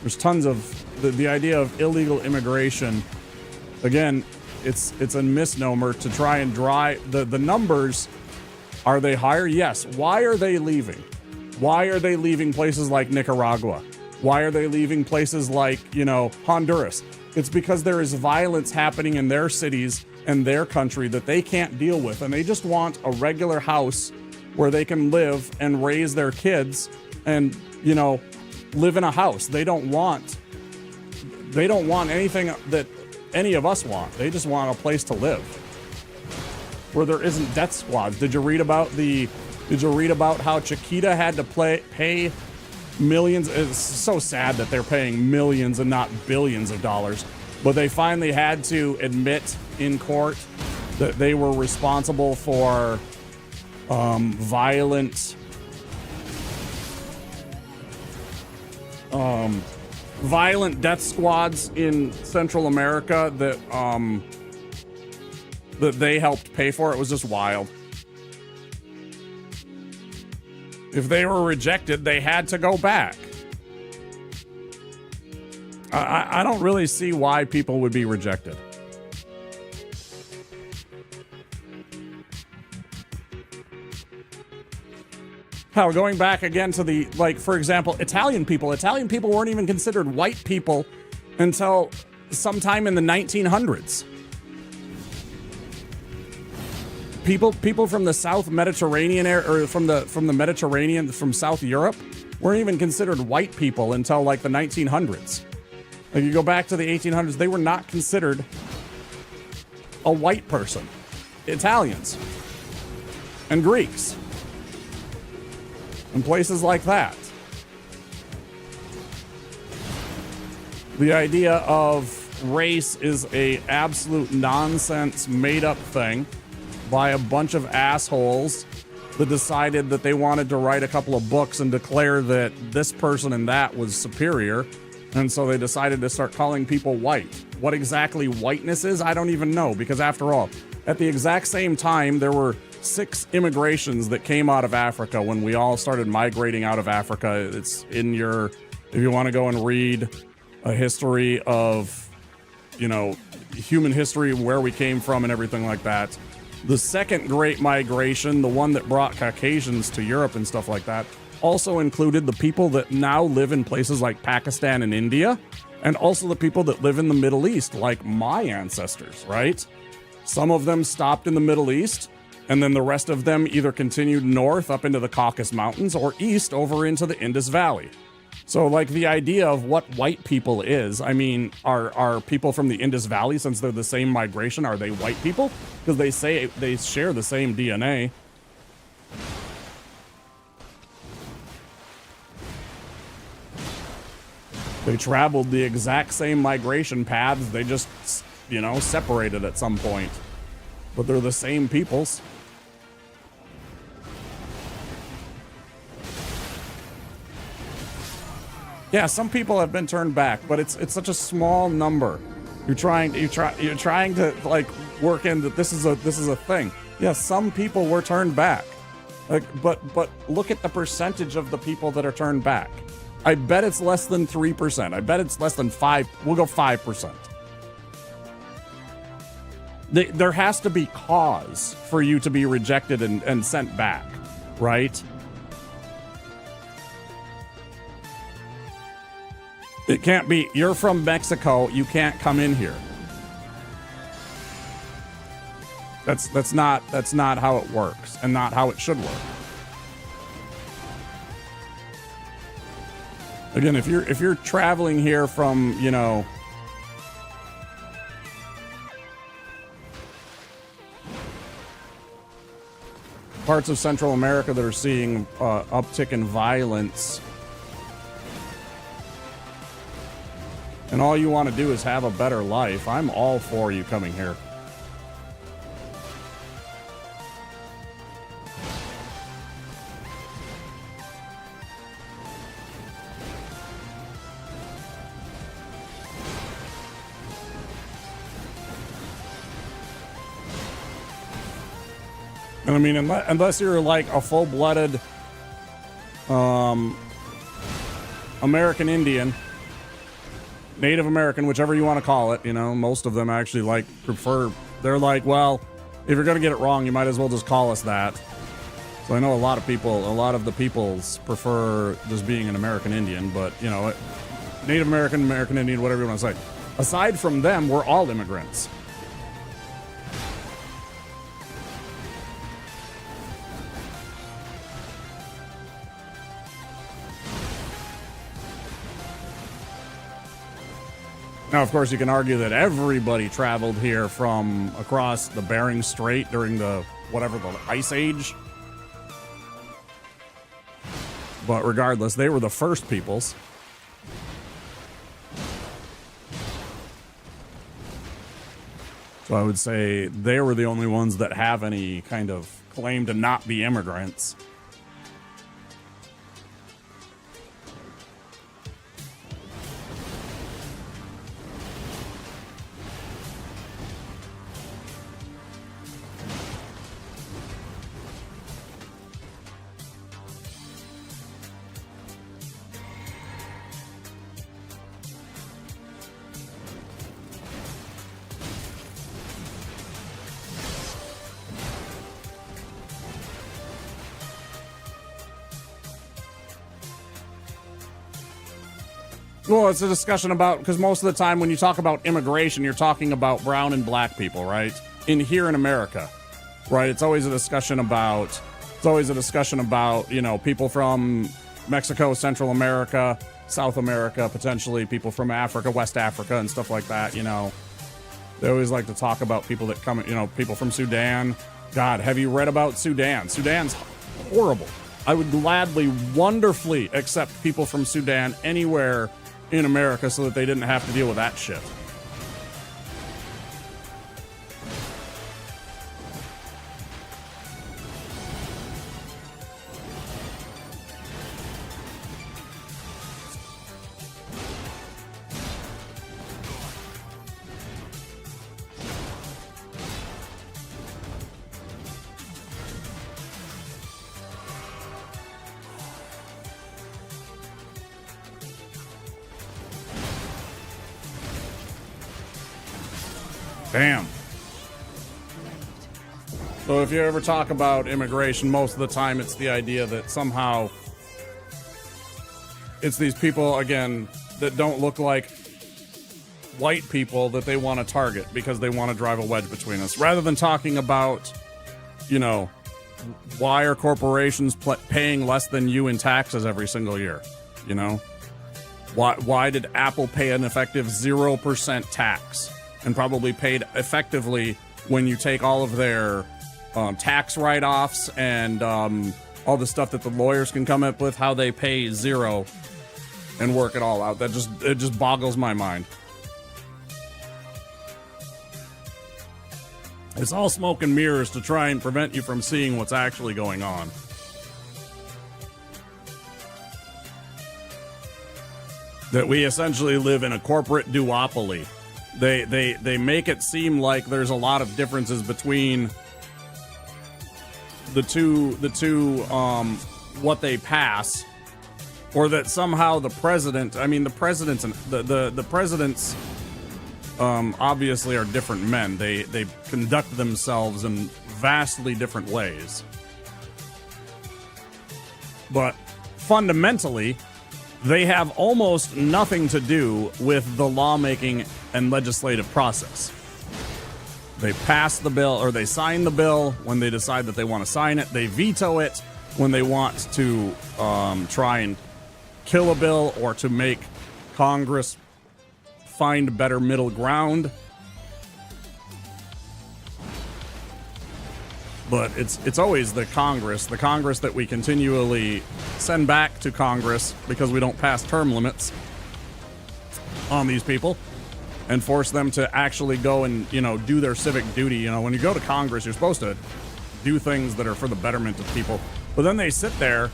There's tons of the idea of illegal immigration. Again, it's a misnomer to try and drive the numbers. Are they higher? Yes. Why are they leaving? Why are they leaving places like Nicaragua? Why are they leaving places like, Honduras? It's because there is violence happening in their cities and their country that they can't deal with, and they just want a regular house where they can live and raise their kids and, live in a house. They don't want anything that any of us want. They just want a place to live where there isn't death squads. Did you read about how Chiquita had to pay millions? It's so sad that they're paying millions and not billions of dollars. But they finally had to admit in court that they were responsible for violent death squads in Central America that they helped pay for. It was just wild. If they were rejected, they had to go back. I don't really see why people would be rejected. How, going back again to the, like, for example, Italian people weren't even considered white people until sometime in the 1900s. People from the South Mediterranean area, or from the Mediterranean, from South Europe, weren't even considered white people until like the 1900s. Like, you go back to the 1800s, they were not considered a white person. Italians and Greeks and places like that. The idea of race is a absolute nonsense, made up thing by a bunch of assholes that decided that they wanted to write a couple of books and declare that this person and that was superior. And so they decided to start calling people white. What exactly whiteness is, I don't even know, because after all, at the exact same time, there were 6 immigrations that came out of Africa when we all started migrating out of Africa. It's in your, if you want to go and read a history of, you know, human history, where we came from and everything like that. The second great migration, the one that brought Caucasians to Europe and stuff like that, also included the people that now live in places like Pakistan and India, and also the people that live in the Middle East, like my ancestors, right? Some of them stopped in the Middle East, and then the rest of them either continued north up into the Caucasus Mountains or east over into the Indus Valley. So, like, the idea of what white people is, I mean, are people from the Indus Valley, since they're the same migration, are they white people? Because they say they share the same DNA. They traveled the exact same migration paths. They just, you know, separated at some point. But they're the same peoples. Yeah, some people have been turned back, but it's such a small number. You're trying to like work in that this is a thing. Yeah, some people were turned back. Like, but look at the percentage of the people that are turned back. I bet it's less than 3%. I bet it's less than 5. We'll go 5%. There has to be cause for you to be rejected and sent back, right? It can't be, you're from Mexico, you can't come in here. That's not how it works, and not how it should work. Again, if you're traveling here from, you know, parts of Central America that are seeing uptick in violence, and all you want to do is have a better life, I'm all for you coming here. And I mean, unless you're like a full-blooded American Indian, Native American, whichever you want to call it, you know, most of them actually like prefer, they're like, well, if you're going to get it wrong, you might as well just call us that. So I know a lot of the peoples prefer just being an American Indian, but, you know, Native American, American Indian, whatever you want to say. Aside from them, we're all immigrants. Now, of course, you can argue that everybody traveled here from across the Bering Strait during the Ice Age. But regardless, they were the first peoples. So I would say they were the only ones that have any kind of claim to not be immigrants. Well, it's a discussion about, because most of the time when you talk about immigration, you're talking about brown and black people, right? Here in America, right? It's always a discussion about, you know, people from Mexico, Central America, South America, potentially people from Africa, West Africa, and stuff like that, you know. They always like to talk about people that come, you know, people from Sudan. God, have you read about Sudan? Sudan's horrible. I would gladly, wonderfully accept people from Sudan anywhere in America so that they didn't have to deal with that shit. Damn. So if you ever talk about immigration, most of the time it's the idea that somehow it's these people, again, that don't look like white people that they want to target because they want to drive a wedge between us. Rather than talking about, you know, why are corporations paying less than you in taxes every single year? You know? Why did Apple pay an effective 0% tax? And probably paid effectively when you take all of their tax write-offs and all the stuff that the lawyers can come up with, how they pay 0 and work it all out. It just boggles my mind. It's all smoke and mirrors to try and prevent you from seeing what's actually going on. That we essentially live in a corporate duopoly. They make it seem like there's a lot of differences between the two what they pass, or that somehow the presidents obviously are different men. They conduct themselves in vastly different ways. But fundamentally, they have almost nothing to do with the lawmaking and legislative process. They pass the bill, or they sign the bill when they decide that they want to sign it. They veto it when they want to try and kill a bill or to make Congress find a better middle ground. But it's always the Congress that we continually send back to Congress because we don't pass term limits on these people and force them to actually go and, you know, do their civic duty. You know, when you go to Congress, you're supposed to do things that are for the betterment of people. But then they sit there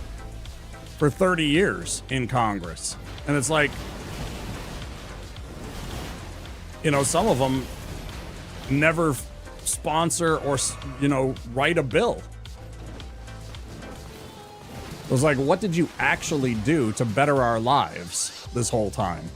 for 30 years in Congress. And it's like, you know, some of them never sponsor or, you know, write a bill. It was like, what did you actually do to better our lives this whole time?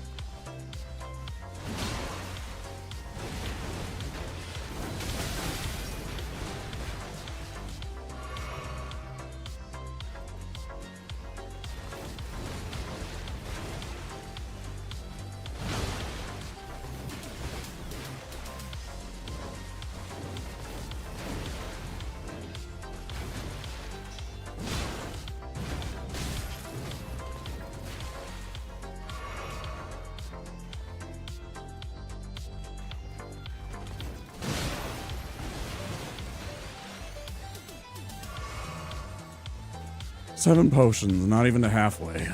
Seven potions, not even to halfway.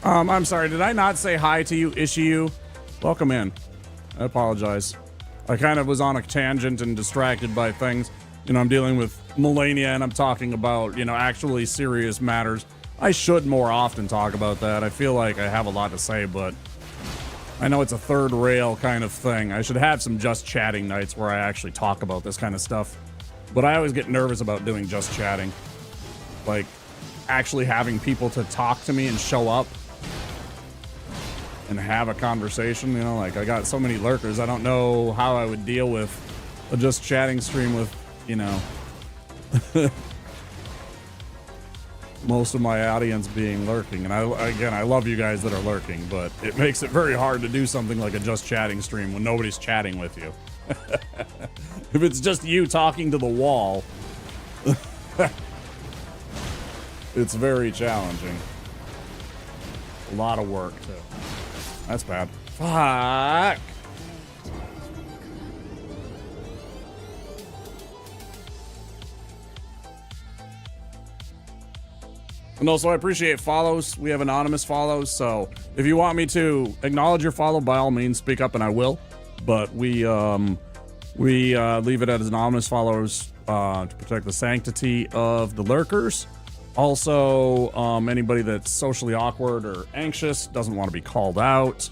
I'm sorry, did I not say hi to you, Issue? Welcome in. I apologize. I kind of was on a tangent and distracted by things. You know, I'm dealing with Melania and I'm talking about, you know, actually serious matters. I should more often talk about that. I feel like I have a lot to say, but I know it's a third rail kind of thing. I should have some just chatting nights where I actually talk about this kind of stuff. But I always get nervous about doing just chatting. Like, actually having people to talk to me and show up and have a conversation, you know, like I got so many lurkers, I don't know how I would deal with a just chatting stream with, you know, most of my audience being lurking. And I love you guys that are lurking, but it makes it very hard to do something like a just chatting stream when nobody's chatting with you. If it's just you talking to the wall, it's very challenging. A lot of work, too. That's bad. Fuck! And also, I appreciate follows. We have anonymous follows, so if you want me to acknowledge your follow, by all means, speak up and I will. But we leave it as anonymous follows to protect the sanctity of the lurkers. Also, anybody that's socially awkward or anxious, doesn't want to be called out,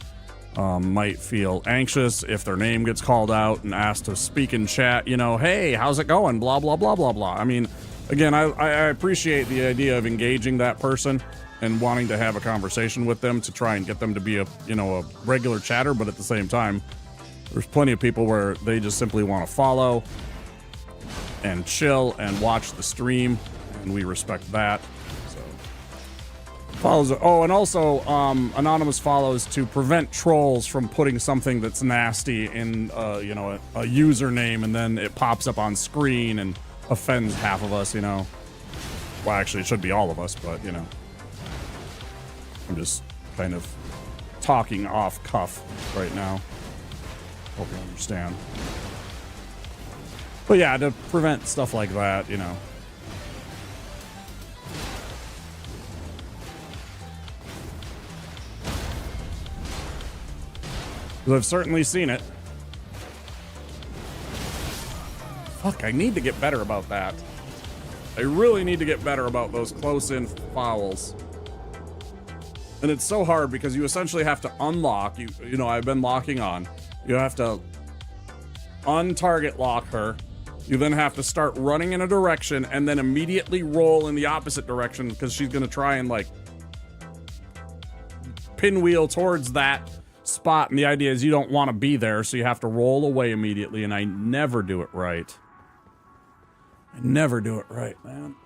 might feel anxious if their name gets called out and asked to speak in chat, you know, hey, how's it going? Blah, blah, blah, blah, blah. I mean, again, I appreciate the idea of engaging that person and wanting to have a conversation with them to try and get them to be a regular chatter, but at the same time, there's plenty of people where they just simply want to follow and chill and watch the stream, and we respect that. So follows. Oh, and also anonymous follows to prevent trolls from putting something that's nasty in a username, and then it pops up on screen and offends half of us. Well, actually, it should be all of us, but I'm just kind of talking off cuff right now. Hope you understand. But yeah, to prevent stuff like that, I've certainly seen it. Fuck, I need to get better about that. I really need to get better about those close-in fouls. And it's so hard because you essentially have to unlock. I've been locking on. You have to untarget lock her. You then have to start running in a direction and then immediately roll in the opposite direction because she's going to try and pinwheel towards that spot. And the idea is you don't want to be there, so you have to roll away immediately. And I never do it right. I never do it right, man.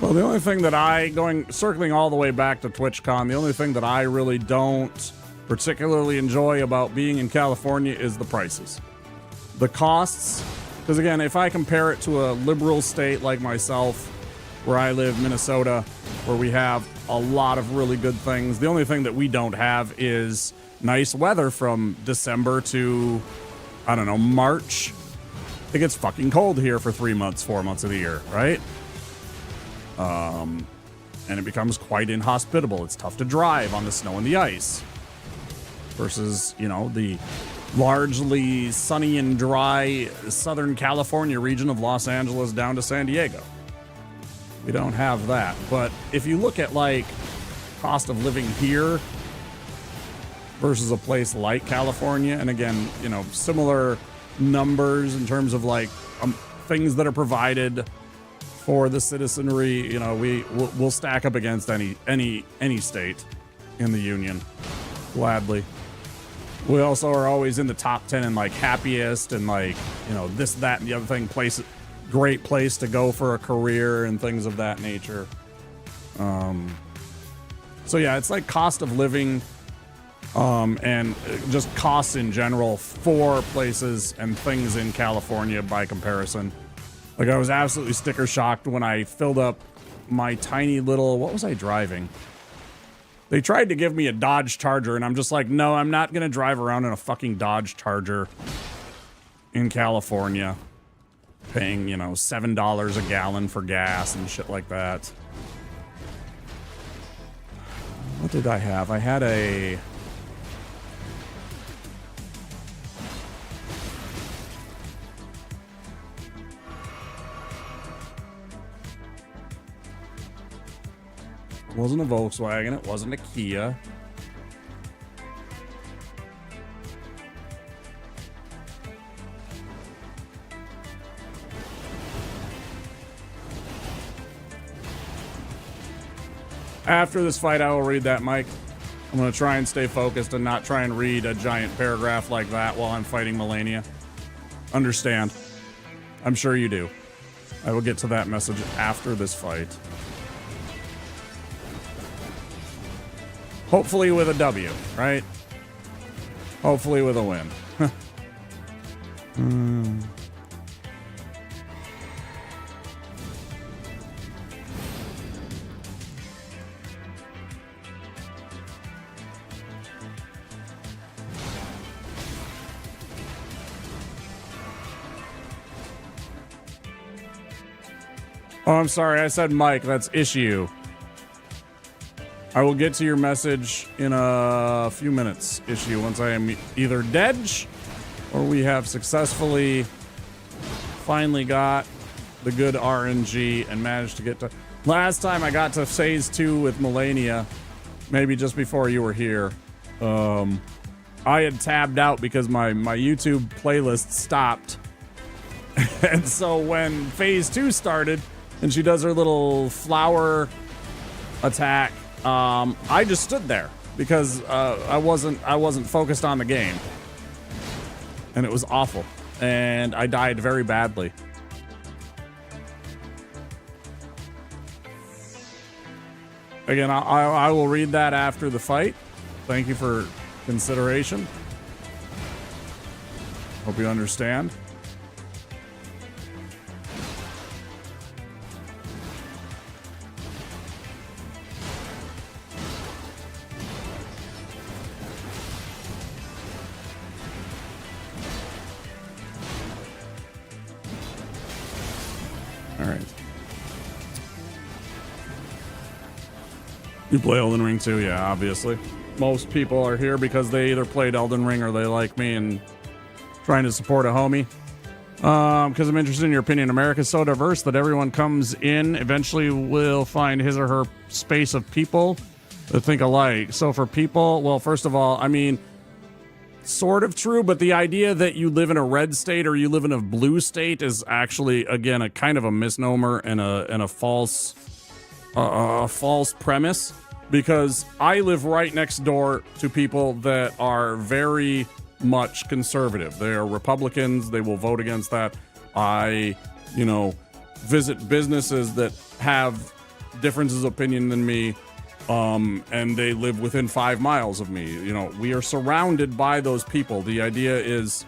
Well, the only thing that circling all the way back to TwitchCon, the only thing that I really don't particularly enjoy about being in California is the prices. The costs, because again, if I compare it to a liberal state like myself, where I live, Minnesota, where we have a lot of really good things, the only thing that we don't have is nice weather from December to, I don't know, March. It gets fucking cold here for 3 months, 4 months of the year, right? And it becomes quite inhospitable. It's tough to drive on the snow and the ice versus, the largely sunny and dry Southern California region of Los Angeles down to San Diego. We don't have that. But if you look at cost of living here versus a place like California, and again, similar numbers in terms of things that are provided for the citizenry, we'll stack up against any state in the union gladly. We also are always in the top 10 in happiest and this, that, and the other thing. Great place to go for a career and things of that nature. So yeah, it's cost of living, and just costs in general for places and things in California by comparison. I was absolutely sticker shocked when I filled up my tiny little, what was I driving? They tried to give me a Dodge Charger, and I'm just no, I'm not going to drive around in a fucking Dodge Charger in California, paying, $7 a gallon for gas and shit like that. What did I have? I had a... It wasn't a Volkswagen. It wasn't a Kia. After this fight, I will read that, Mike. I'm going to try and stay focused and not try and read a giant paragraph like that while I'm fighting Melania. Understand. I'm sure you do. I will get to that message after this fight. Hopefully with a W, right? Hopefully with a win. Oh, I'm sorry. I said Mike. That's issue. I will get to your message in a few minutes, issue, once I am either dead or we have successfully finally got the good RNG and managed to get to... Last time I got to phase 2 with Melania, maybe just before you were here, I had tabbed out because my YouTube playlist stopped. And so when phase 2 started, and she does her little flower attack, I just stood there because I wasn't focused on the game, and it was awful, and I died very badly. Again, I will read that after the fight. Thank you for consideration. Hope you understand. You play Elden Ring too? Yeah, obviously. Most people are here because they either played Elden Ring or they like me and trying to support a homie. Because I'm interested in your opinion. America's so diverse that everyone comes in, eventually will find his or her space of people that think alike. So for people, well, first of all, I mean, sort of true, but the idea that you live in a red state or you live in a blue state is actually, again, a kind of a misnomer and a false premise. Because I live right next door to people that are very much conservative. They are Republicans. They will vote against that. I, visit businesses that have differences of opinion than me, and they live within 5 miles of me. We are surrounded by those people. The idea is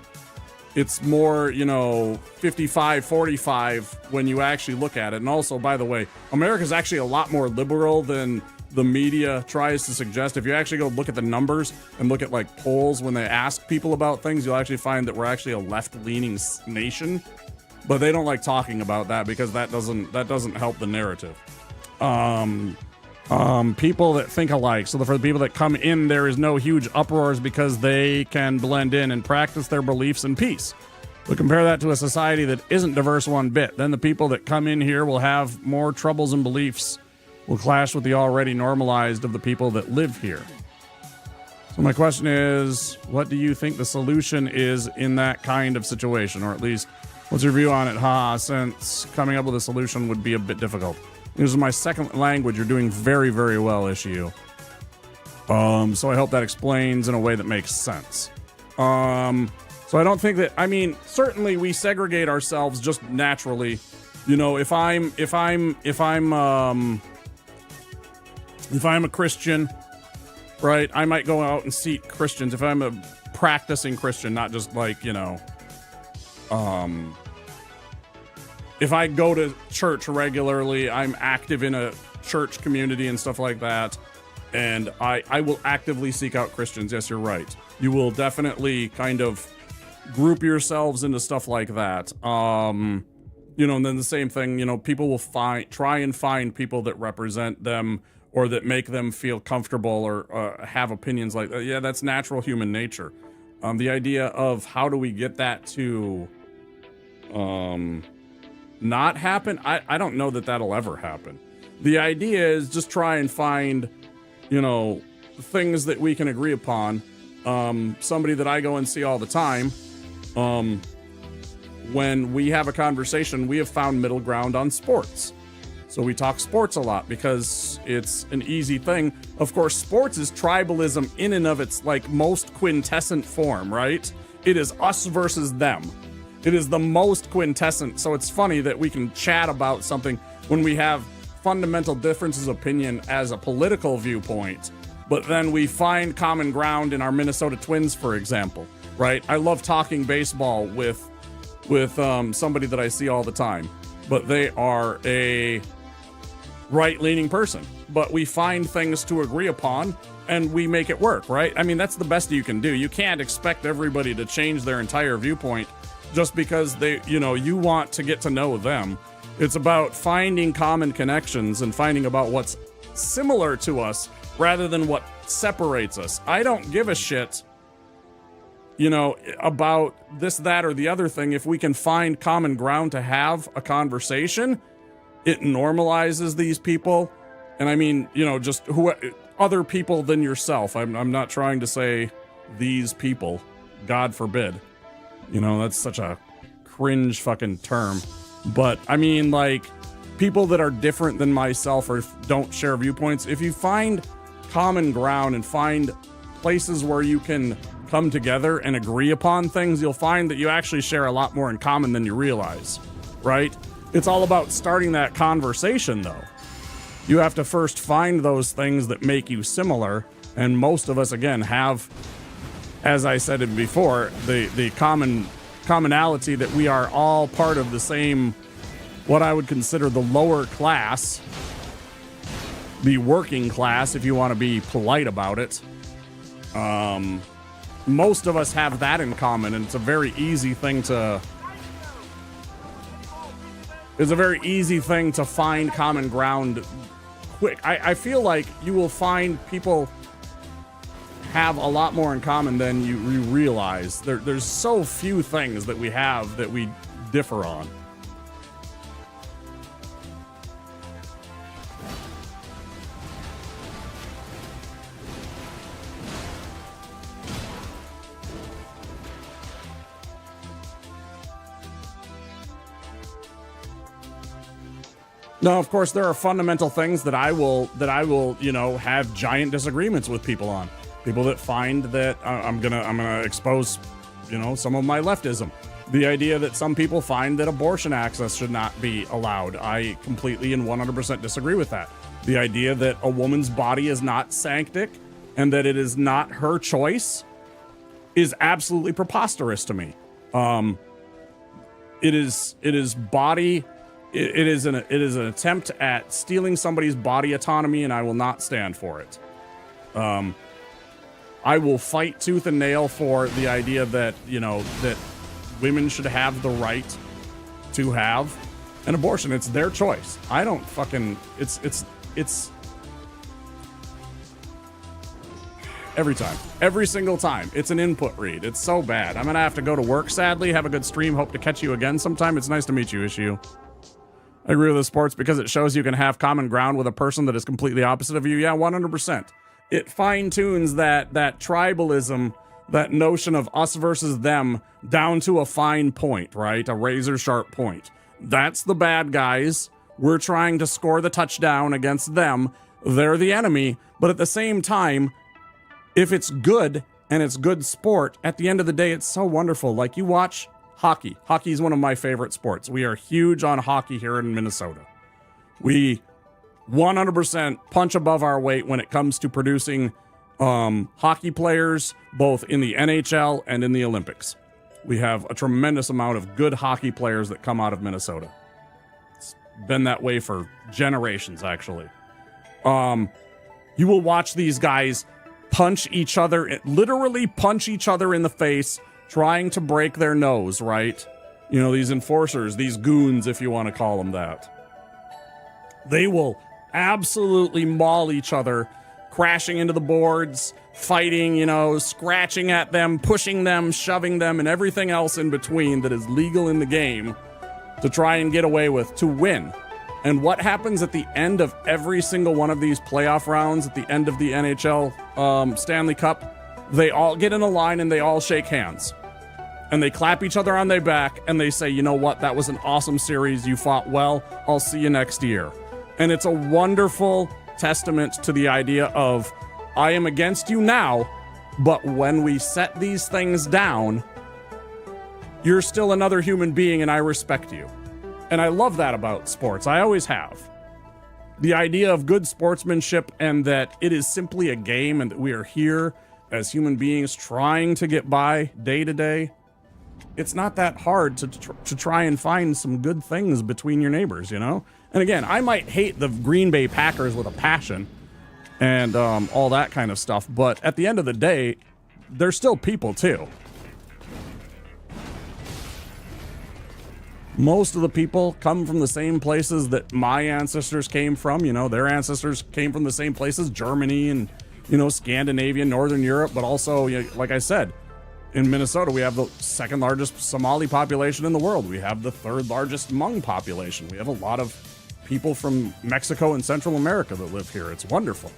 it's more, 55-45 when you actually look at it. And also, by the way, America's actually a lot more liberal than the media tries to suggest. If you actually go look at the numbers and look at like polls when they ask people about things, you'll actually find that we're actually a left-leaning nation. But they don't like talking about that because that doesn't help the narrative. People that think alike. So for the people that come in, there is no huge uproars because they can blend in and practice their beliefs in peace. But compare that to a society that isn't diverse one bit. Then the people that come in here will have more troubles and beliefs will clash with the already normalized of the people that live here. So my question is, what do you think the solution is in that kind of situation? Or at least, what's your view on it? Since coming up with a solution would be a bit difficult. This is my second language. You're doing very, very well, issue. So I hope that explains in a way that makes sense. So I don't think that, certainly we segregate ourselves just naturally. If I'm a Christian, right, I might go out and seek Christians. If I'm a practicing Christian, not just like, if I go to church regularly, I'm active in a church community and stuff like that, and I will actively seek out Christians. Yes, you're right. You will definitely kind of group yourselves into stuff like that. And then the same thing, people will try and find people that represent them or that make them feel comfortable or have opinions like that. Yeah, that's natural human nature. The idea of how do we get that to not happen, I don't know that that'll ever happen. The idea is just try and find, you know, things that we can agree upon. Somebody that I go and see all the time, when we have a conversation, we have found middle ground on sports. So we talk sports a lot because it's an easy thing. Of course, sports is tribalism in and of its like most quintessent form, right? It is us versus them. It is the most quintessent. So it's funny that we can chat about something when we have fundamental differences of opinion as a political viewpoint, but then we find common ground in our Minnesota Twins, for example, right? I love talking baseball with somebody that I see all the time, but they are a right-leaning person, but we find things to agree upon and we make it work, right? I mean, that's the best you can do. You can't expect everybody to change their entire viewpoint just because they, you know, you want to get to know them. It's about finding common connections and finding about what's similar to us rather than what separates us. I don't give a shit, you know, about this, that, or the other thing. If we can find common ground to have a conversation, it normalizes these people. And I mean, you know, just other people than yourself. I'm not trying to say these people, God forbid. You know, that's such a cringe fucking term. But I mean, like, people that are different than myself or don't share viewpoints, if you find common ground and find places where you can come together and agree upon things, you'll find that you actually share a lot more in common than you realize, right? It's all about starting that conversation, though. You have to first find those things that make you similar, and most of us, again, have, as I said it before, the commonality that we are all part of the same, what I would consider the lower class, the working class, if you want to be polite about it. Most of us have that in common, and it's a very easy thing to find common ground quick. I feel like you will find people have a lot more in common than you realize. There's so few things that we have that we differ on. Now, of course, there are fundamental things that I will, you know, have giant disagreements with people on. People that find that I'm gonna expose, you know, some of my leftism. The idea that some people find that abortion access should not be allowed. I completely and 100% disagree with that. The idea that a woman's body is not sanctic and that it is not her choice is absolutely preposterous to me. It is an attempt at stealing somebody's body autonomy, and I will not stand for it. I will fight tooth and nail for the idea that, you know, that women should have the right to have an abortion. It's their choice. I don't fucking, it's every time, every single time. It's an input read. It's so bad. I'm gonna have to go to work, sadly. Have a good stream. Hope to catch you again sometime. It's nice to meet you, Issue. I agree with the sports because it shows you can have common ground with a person that is completely opposite of you. Yeah, 100%. It fine-tunes that tribalism, that notion of us versus them down to a fine point, right? A razor-sharp point. That's the bad guys. We're trying to score the touchdown against them. They're the enemy. But at the same time, if it's good and it's good sport, at the end of the day, it's so wonderful. Like, you watch hockey. Hockey is one of my favorite sports. We are huge on hockey here in Minnesota. We 100% punch above our weight when it comes to producing hockey players, both in the NHL and in the Olympics. We have a tremendous amount of good hockey players that come out of Minnesota. It's been that way for generations, actually. You will watch these guys punch each other, literally punch each other in the face, trying to break their nose, right? You know, these enforcers, these goons, if you want to call them that. They will absolutely maul each other, crashing into the boards, fighting, you know, scratching at them, pushing them, shoving them, and everything else in between that is legal in the game to try and get away with, to win. And what happens at the end of every single one of these playoff rounds, at the end of the NHL Stanley Cup, they all get in a line and they all shake hands. And they clap each other on their back and they say, you know what, that was an awesome series. You fought well. I'll see you next year. And it's a wonderful testament to the idea of, I am against you now, but when we set these things down, you're still another human being and I respect you. And I love that about sports. I always have. The idea of good sportsmanship and that it is simply a game and that we are here as human beings trying to get by day to day. It's not that hard to try and find some good things between your neighbors, you know? And again, I might hate the Green Bay Packers with a passion and all that kind of stuff, but at the end of the day, they're still people too. Most of the people come from the same places that my ancestors came from. You know, their ancestors came from the same places, Germany and, you know, Scandinavia, Northern Europe, but also, you know, like I said, in Minnesota, we have the second largest Somali population in the world. We have the third largest Hmong population. We have a lot of people from Mexico and Central America that live here. It's wonderful.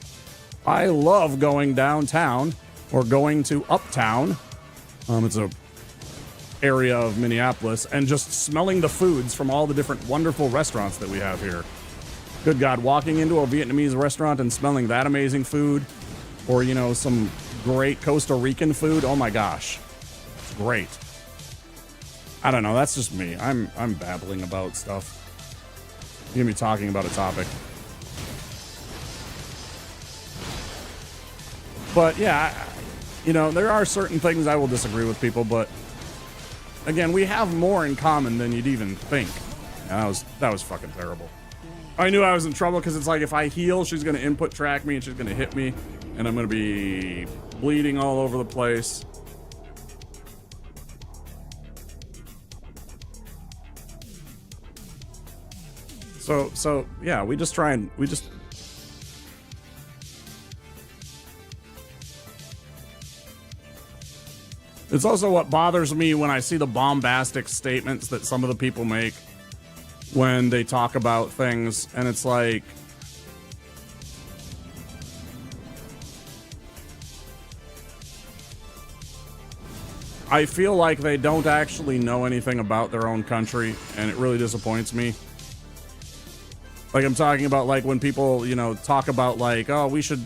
I love going downtown or going to Uptown. It's a area of Minneapolis, and just smelling the foods from all the different wonderful restaurants that we have here. Good God, walking into a Vietnamese restaurant and smelling that amazing food, or, you know, some great Costa Rican food. Oh my gosh, it's great. I don't know, that's just me. I'm babbling about stuff. You get me talking about a topic. But yeah, you know, there are certain things I will disagree with people, but again, we have more in common than you'd even think. And that was fucking terrible. I knew I was in trouble because it's like if I heal, she's going to input track me and she's going to hit me. And I'm going to be bleeding all over the place. So yeah, we just. It's also what bothers me when I see the bombastic statements that some of the people make when they talk about things, and it's like, I feel like they don't actually know anything about their own country, and it really disappoints me. Like, I'm talking about, like, when people, you know, talk about, like, oh, we should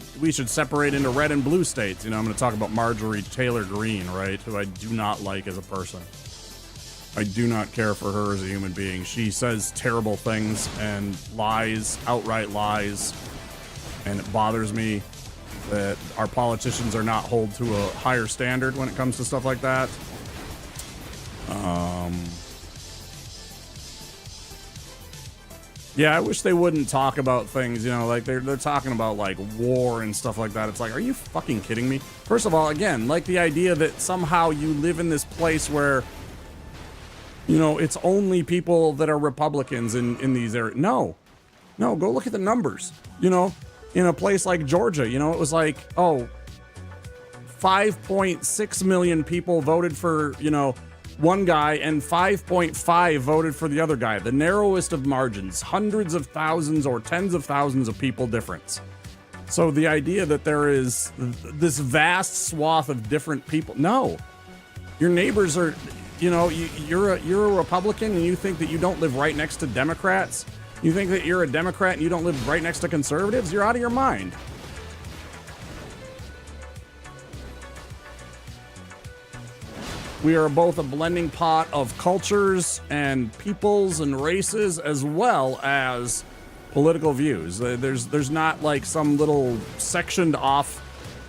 separate into red and blue states. You know, I'm going to talk about Marjorie Taylor Greene, right? Who I do not like as a person. I do not care for her as a human being. She says terrible things and lies, outright lies. And it bothers me that our politicians are not held to a higher standard when it comes to stuff like that. Yeah, I wish they wouldn't talk about things, you know, like they're talking about like war and stuff like that. It's like, are you fucking kidding me? First of all, again, like the idea that somehow you live in this place where, you know, it's only people that are Republicans in these areas. No, go look at the numbers. You know, in a place like Georgia, you know, it was like, oh, 5.6 million people voted for, you know, one guy and 5.5 voted for the other guy. The narrowest of margins, hundreds of thousands or tens of thousands of people difference. So the idea that there is this vast swath of different people, no, your neighbors are, you know, you're a Republican and you think that you don't live right next to Democrats. You think that you're a Democrat and you don't live right next to conservatives. You're out of your mind. We are both a blending pot of cultures and peoples and races, as well as political views. There's not like some little sectioned off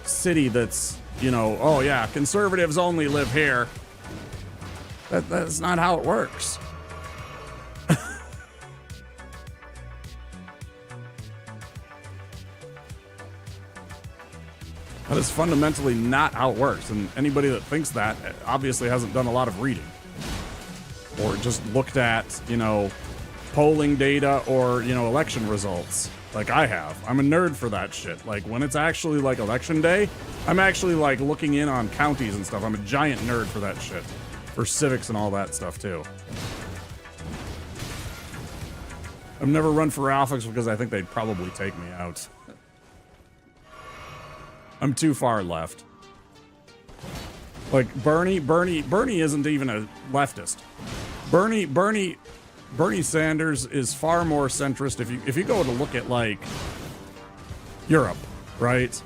city that's, you know, oh yeah, conservatives only live here. That's not how it works. That is fundamentally not how it works, and anybody that thinks that obviously hasn't done a lot of reading or just looked at, you know, polling data or, you know, election results like I have. I'm a nerd for that shit. Like when it's actually like election day, I'm actually like looking in on counties and stuff. I'm a giant nerd for that shit, for civics and all that stuff too. I've never run for Alphix because I think they'd probably take me out. I'm too far left. Like Bernie isn't even a leftist. Bernie Sanders is far more centrist. If you go to look at like Europe, right?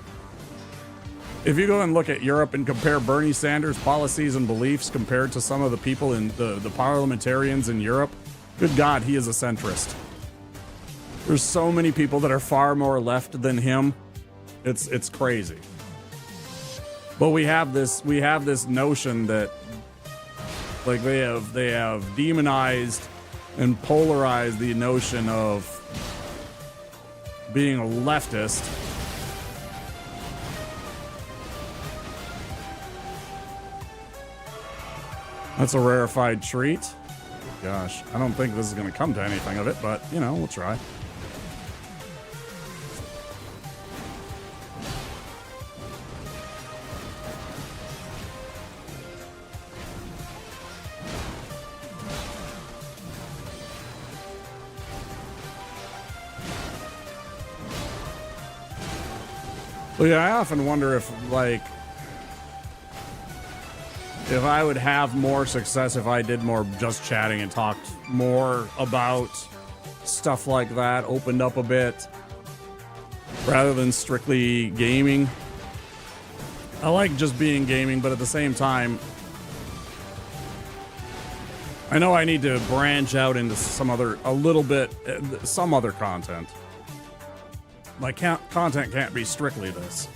If you go and look at Europe and compare Bernie Sanders' policies and beliefs compared to some of the people in the parliamentarians in Europe, good God, he is a centrist. There's so many people that are far more left than him. It's crazy. But we have this notion that like they have demonized and polarized the notion of being a leftist. That's a rarefied treat. Gosh, I don't think this is going to come to anything of it, but, you know, we'll try. Well, yeah, I often wonder if, like, if I would have more success if I did more just chatting and talked more about stuff like that, opened up a bit, rather than strictly gaming. I like just being gaming, but at the same time, I know I need to branch out into some other content. My content can't be strictly this.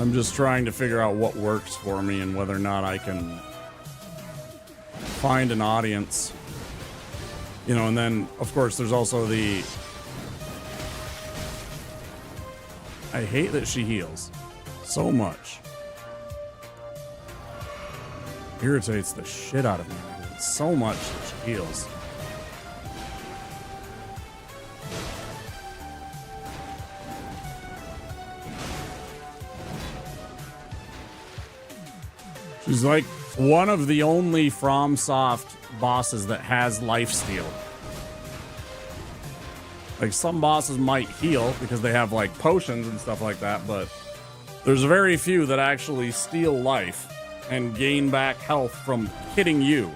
I'm just trying to figure out what works for me and whether or not I can find an audience. You know, and then, of course, there's also the... I hate that she heals so much. Irritates the shit out of me. So much that she heals. She's like one of the only FromSoft bosses that has lifesteal. Like some bosses might heal because they have like potions and stuff like that, but there's very few that actually steal life and gain back health from hitting you.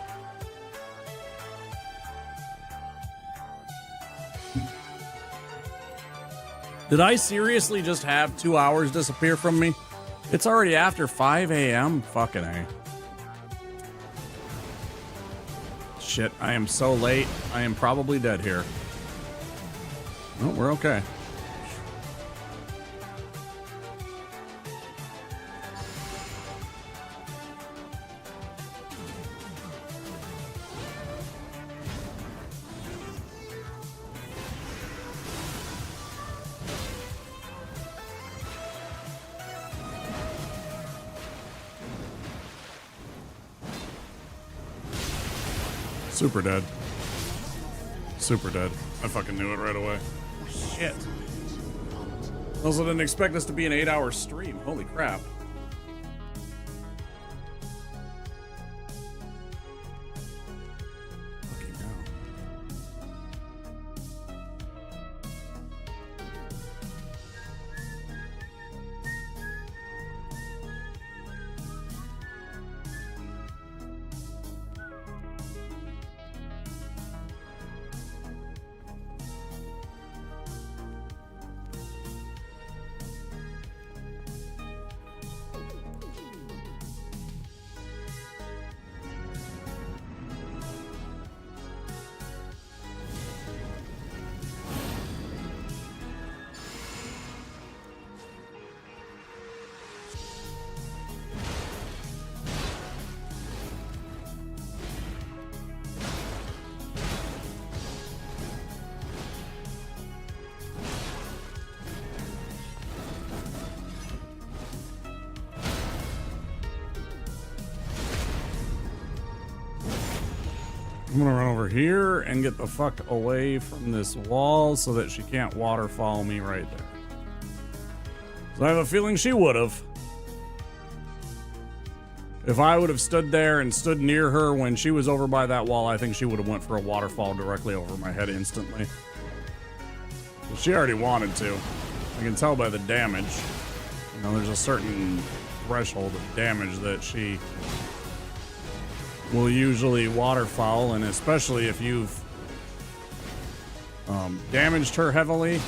Did I seriously just have 2 hours disappear from me? It's already after 5 a.m. Fucking A. Shit, I am so late. I am probably dead here. Oh, we're okay. Super dead. Super dead. I fucking knew it right away. Shit. Also didn't expect this to be an 8-hour stream. Holy crap. Fucking hell. I'm gonna run over here and get the fuck away from this wall so that she can't waterfall me right there. So I have a feeling she would have. If I would have stood there and stood near her when she was over by that wall, I think she would have went for a waterfall directly over my head instantly. But she already wanted to. I can tell by the damage. You know, there's a certain threshold of damage that she will usually waterfowl, and especially if you've damaged her heavily.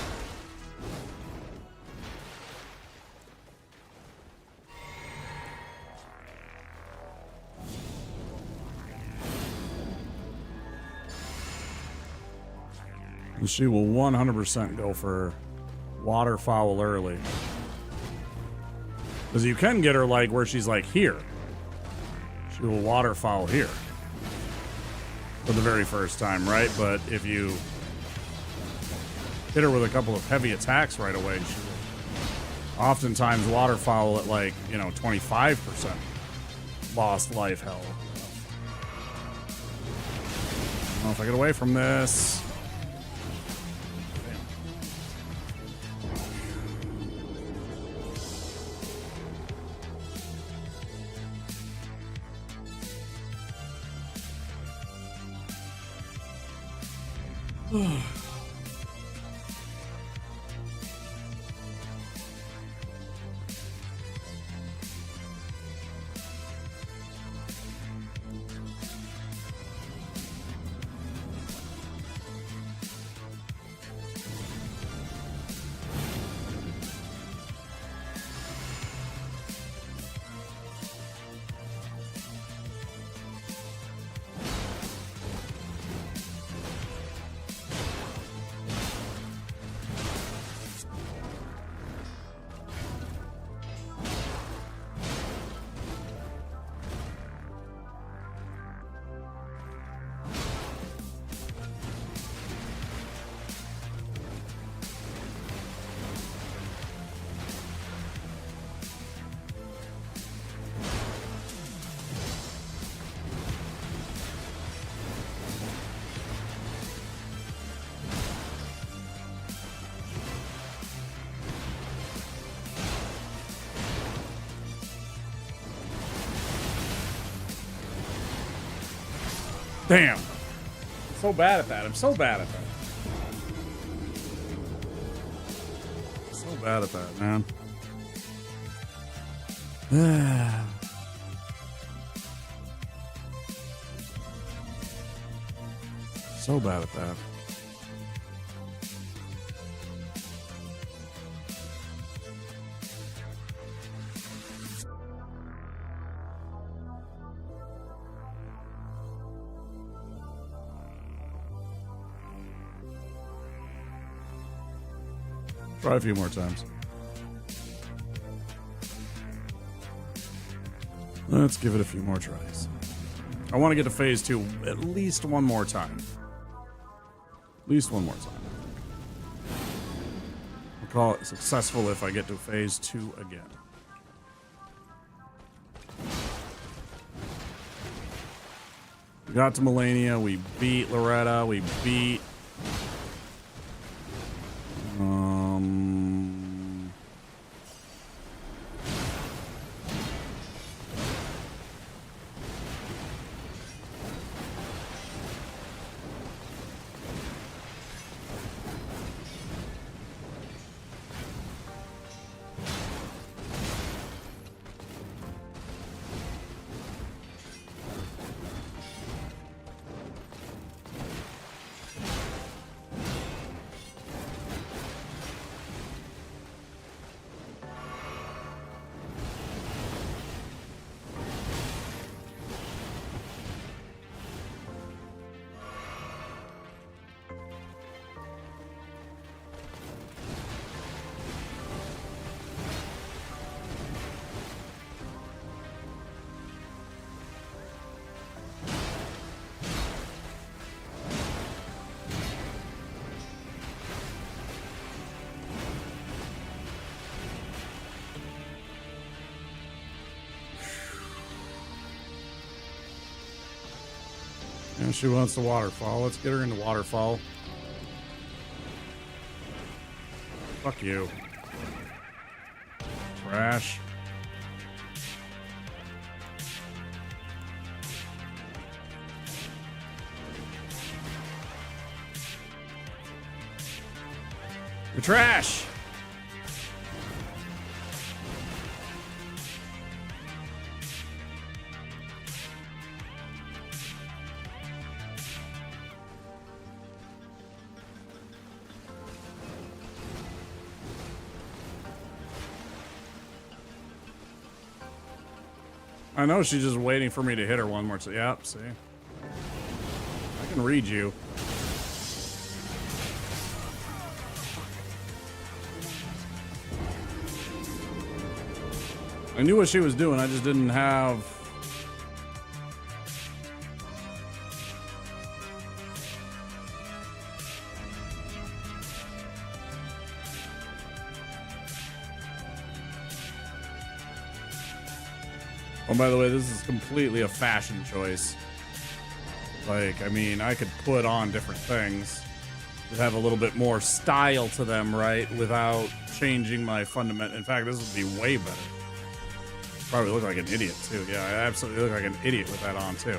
She will 100% go for waterfowl early. Because you can get her like where she's like here. She will waterfowl here. For the very first time, right? But if you hit her with a couple of heavy attacks right away, she will oftentimes waterfowl at like, you know, 25% lost life health. I don't know if I get away from this. Damn. I'm so bad at that. I'm so bad at that. So bad at that, man. So bad at that. Try a few more times. Let's give it a few more tries. I want to get to phase 2 at least one more time. At least one more time. I'll call it successful if I get to phase 2 again. We got to Melania. We beat Loretta. We beat... And she wants the waterfall. Let's get her into waterfall. Fuck you. Trash. You're trash. I know she's just waiting for me to hit her one more time. Yep, see? I can read you. I knew what she was doing, I just didn't have... Oh, by the way, this is completely a fashion choice. Like, I mean, I could put on different things that have a little bit more style to them, right? Without changing my fundamental... In fact, this would be way better. Probably look like an idiot, too. Yeah, I absolutely look like an idiot with that on, too.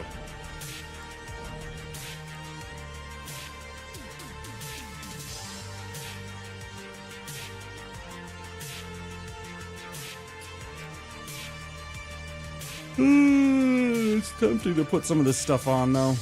It's tempting to put some of this stuff on, though.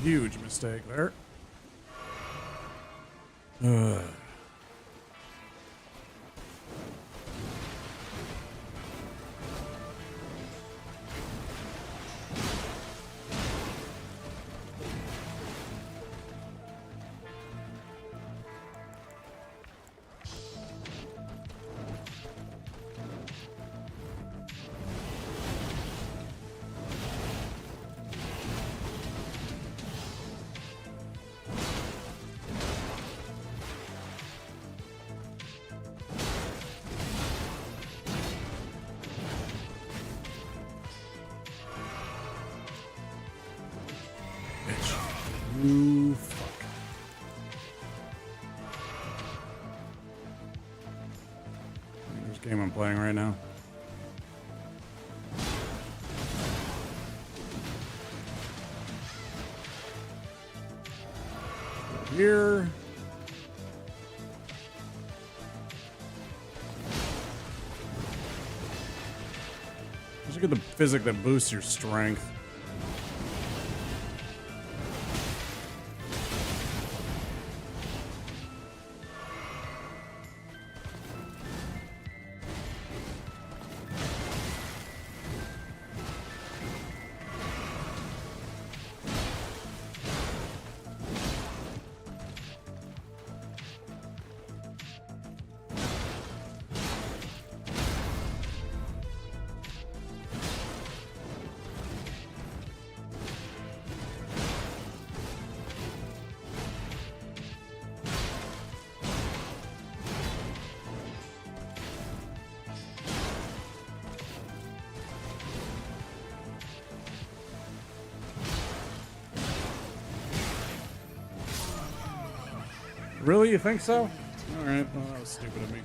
Huge mistake there. You fuck. This game I'm playing right now. Here. Just get the physic that boosts your strength. Really? You think so? Alright, well, that was stupid of me.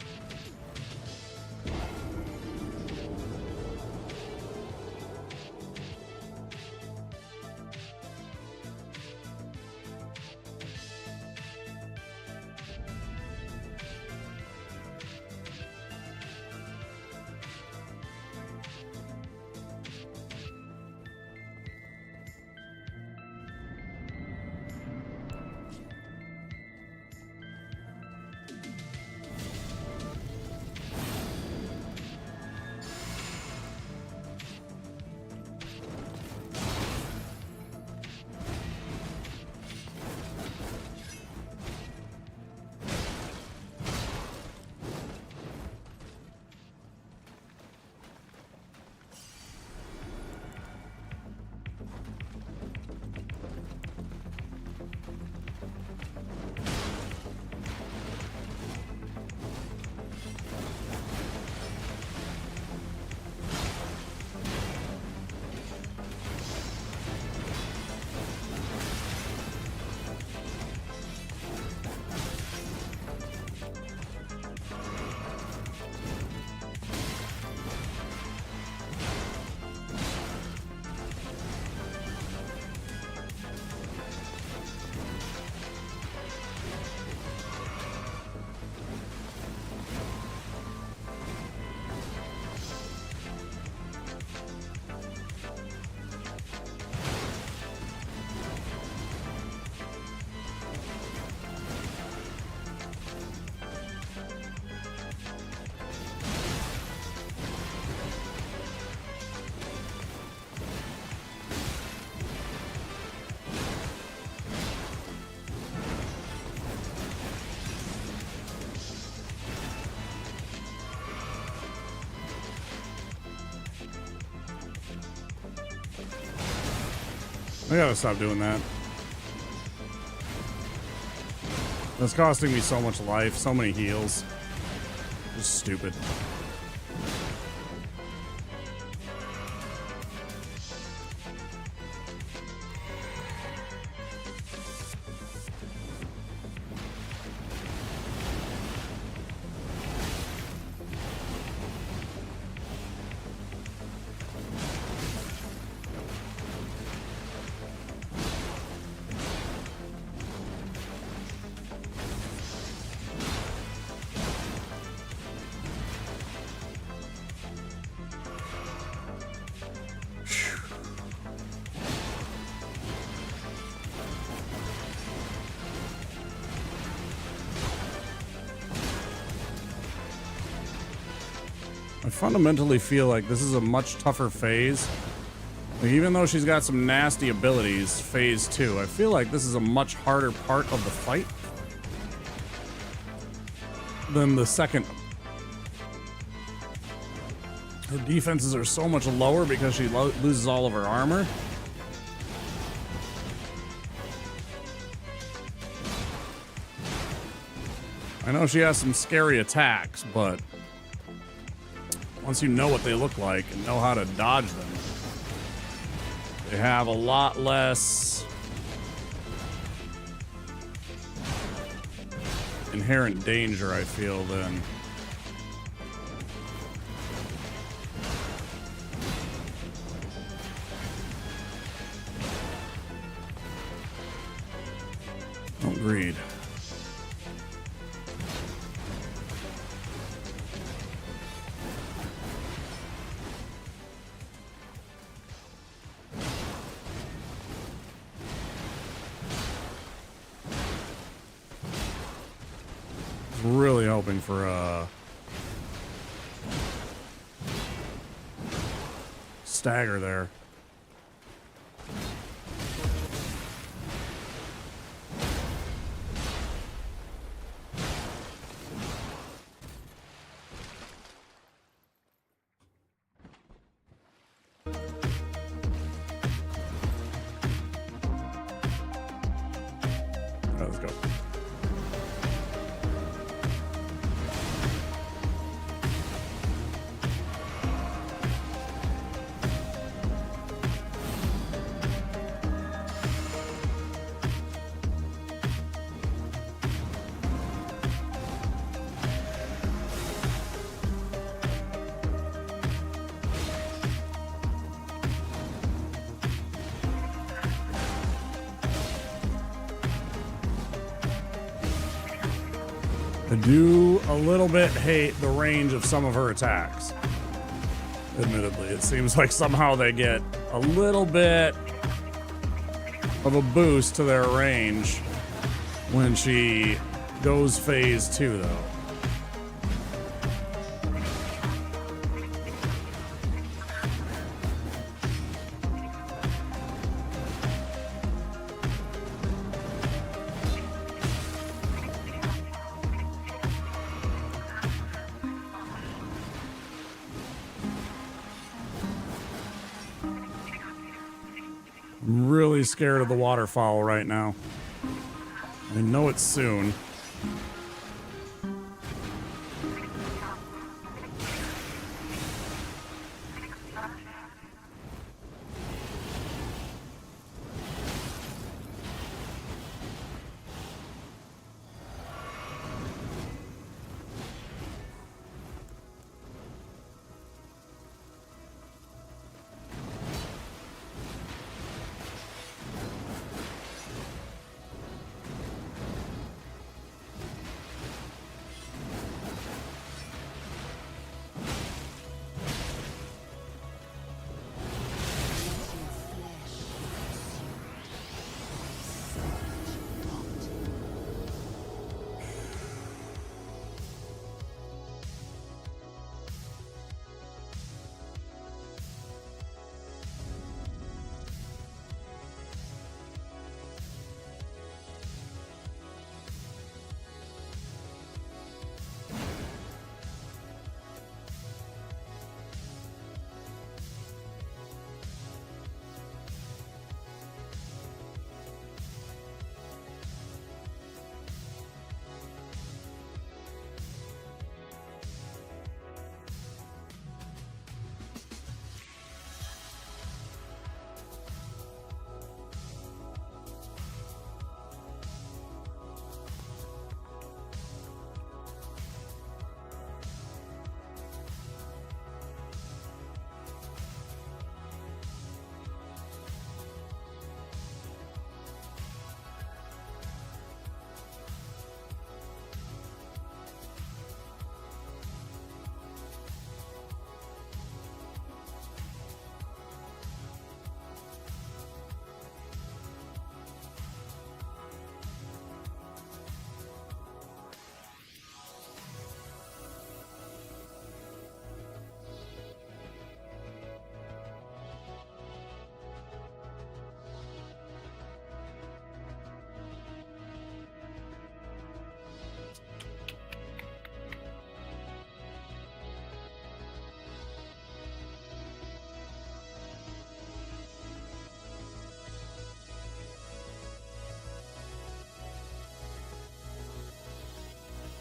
I gotta stop doing that. That's costing me so much life, so many heals. Just stupid. I fundamentally feel like this is a much tougher phase. Like, even though she's got some nasty abilities, phase 2, I feel like this is a much harder part of the fight than the second. Her defenses are so much lower because she loses all of her armor. I know she has some scary attacks, but once you know what they look like and know how to dodge them, they have a lot less inherent danger, I feel, than don't greed. Really hoping for a stagger there. Let's go. I do a little bit hate the range of some of her attacks. Admittedly, it seems like somehow they get a little bit of a boost to their range when she goes phase 2, though. I'm really scared of the waterfowl right now. I know it's soon.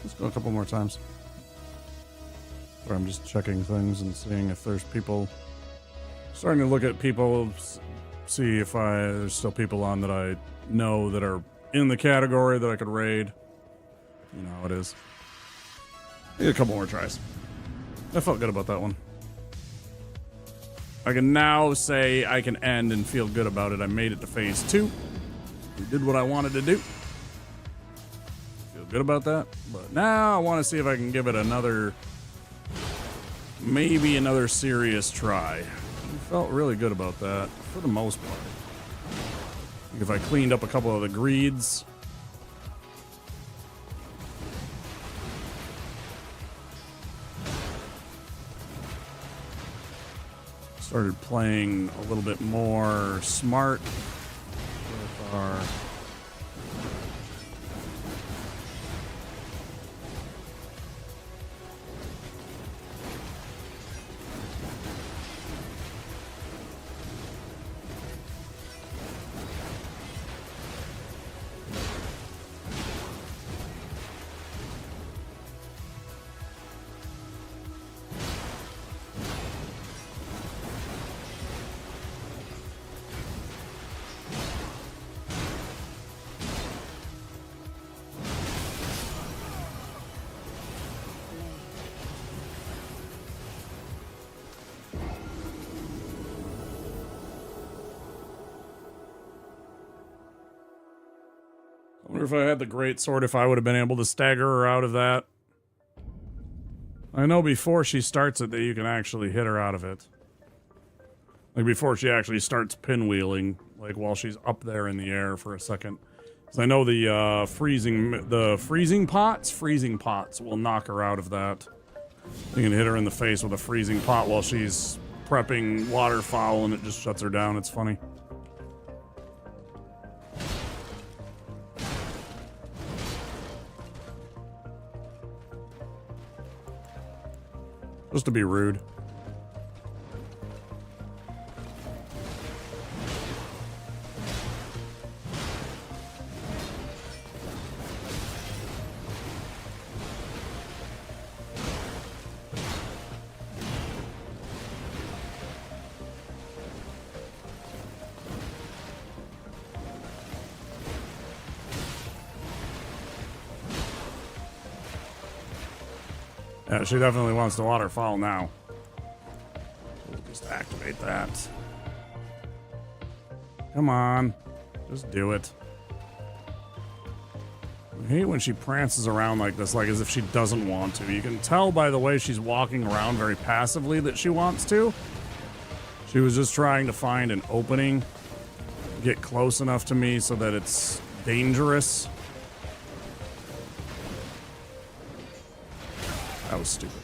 Let's go a couple more times. Or I'm just checking things and seeing if there's people. Starting to look at people, see if there's still people on that I know that are in the category that I could raid. You know how it is. Need a couple more tries. I felt good about that one. I can now say I can end and feel good about it. I made it to phase 2. I did what I wanted to do. Feel good about that. But now I want to see if I can give it another, maybe another serious try. I felt really good about that for the most part. If I cleaned up a couple of the greeds. Started playing a little bit more smart with our I wonder if I had the great sword, if I would have been able to stagger her out of that. I know before she starts it that you can actually hit her out of it. Like before she actually starts pinwheeling, like while she's up there in the air for a second. Because I know the freezing pots will knock her out of that. You can hit her in the face with a freezing pot while she's prepping waterfowl and it just shuts her down. It's funny. Just to be rude. Yeah, she definitely wants the waterfall now. We'll just activate that. Come on. Just do it. I hate when she prances around like this, like as if she doesn't want to. You can tell by the way she's walking around very passively that she wants to. She was just trying to find an opening, get close enough to me so that it's dangerous. That was stupid.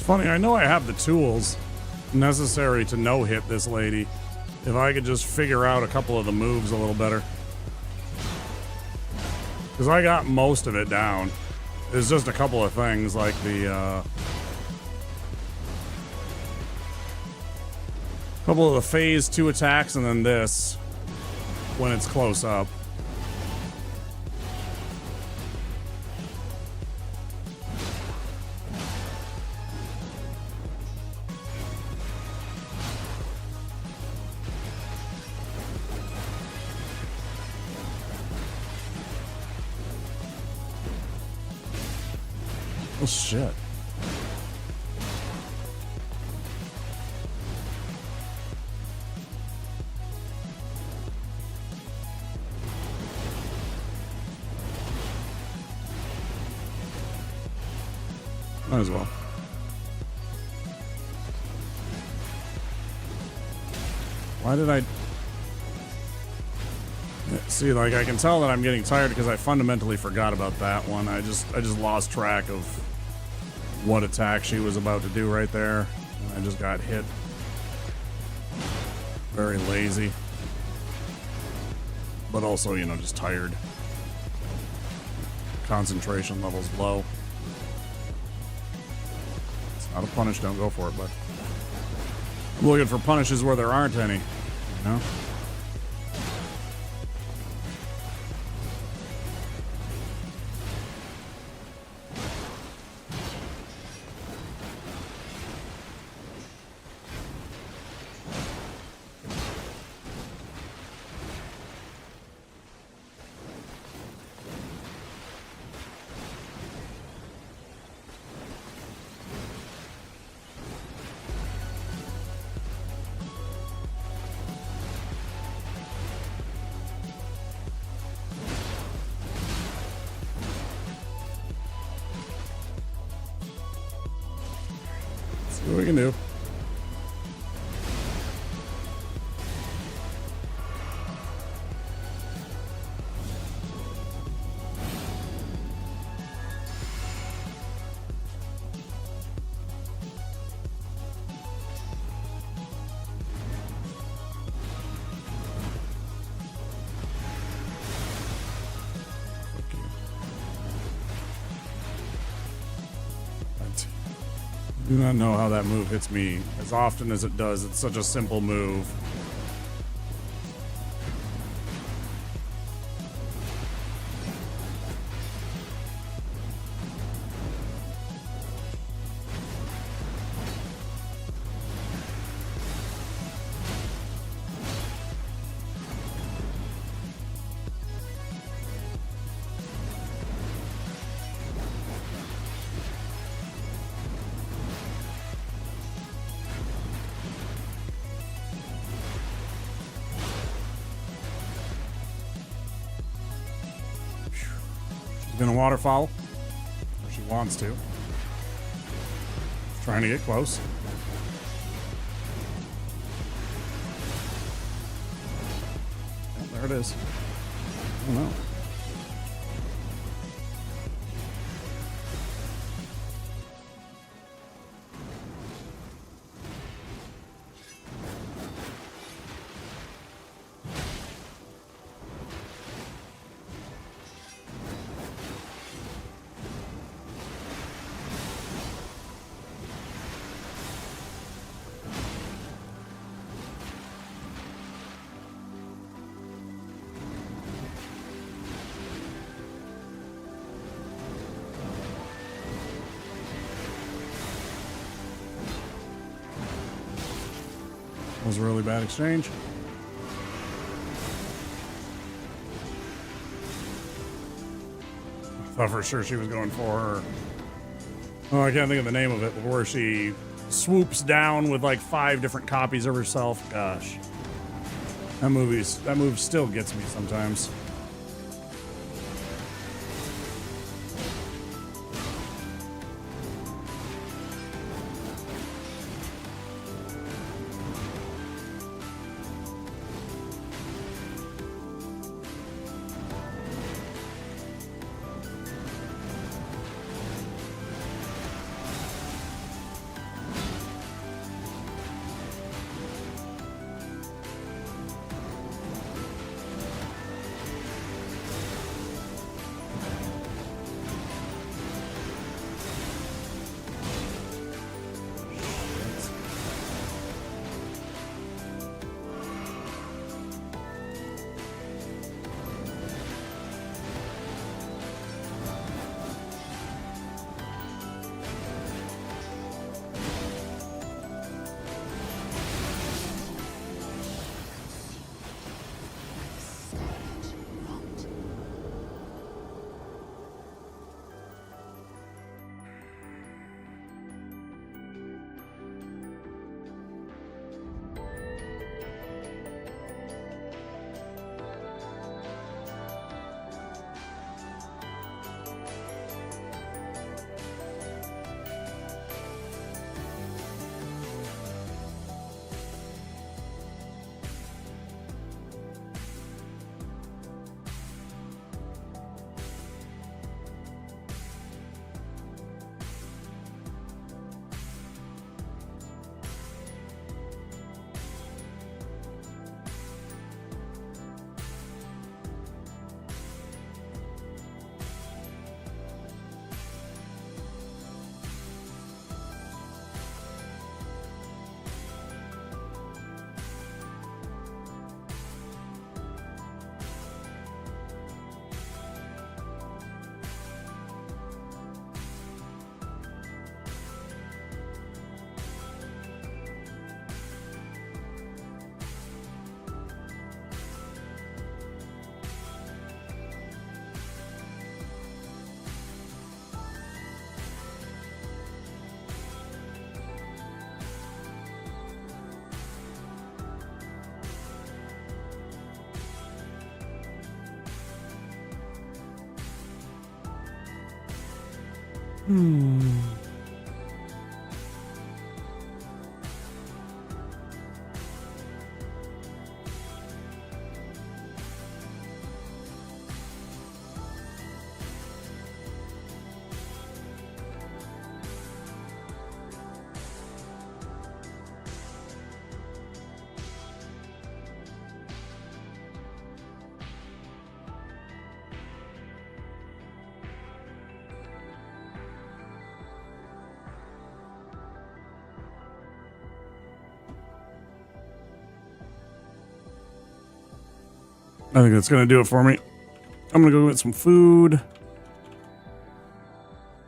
Funny, I know I have the tools necessary to no-hit this lady. If I could just figure out a couple of the moves a little better. Because I got most of it down. There's just a couple of things like the, couple of the phase 2 attacks and then this when it's close up. Oh, shit. Might as well. Why did I... See, like, I can tell that I'm getting tired because I fundamentally forgot about that one. I just lost track of what attack she was about to do right there. And I just got hit. Very lazy. But also, you know, just tired. Concentration level's low. It's not a punish, don't go for it, but I'm looking for punishes where there aren't any, you know? See what we can do. I do not know how that move hits me as often as it does. It's such a simple move. Gonna waterfowl, or she wants to. Trying to get close. Oh, there it is. Oh no. That was a really bad exchange. I thought for sure she was going for her. Oh, I can't think of the name of it, but where she swoops down with like 5 different copies of herself. Gosh. That move still gets me sometimes. I think that's going to do it for me. I'm going to go get some food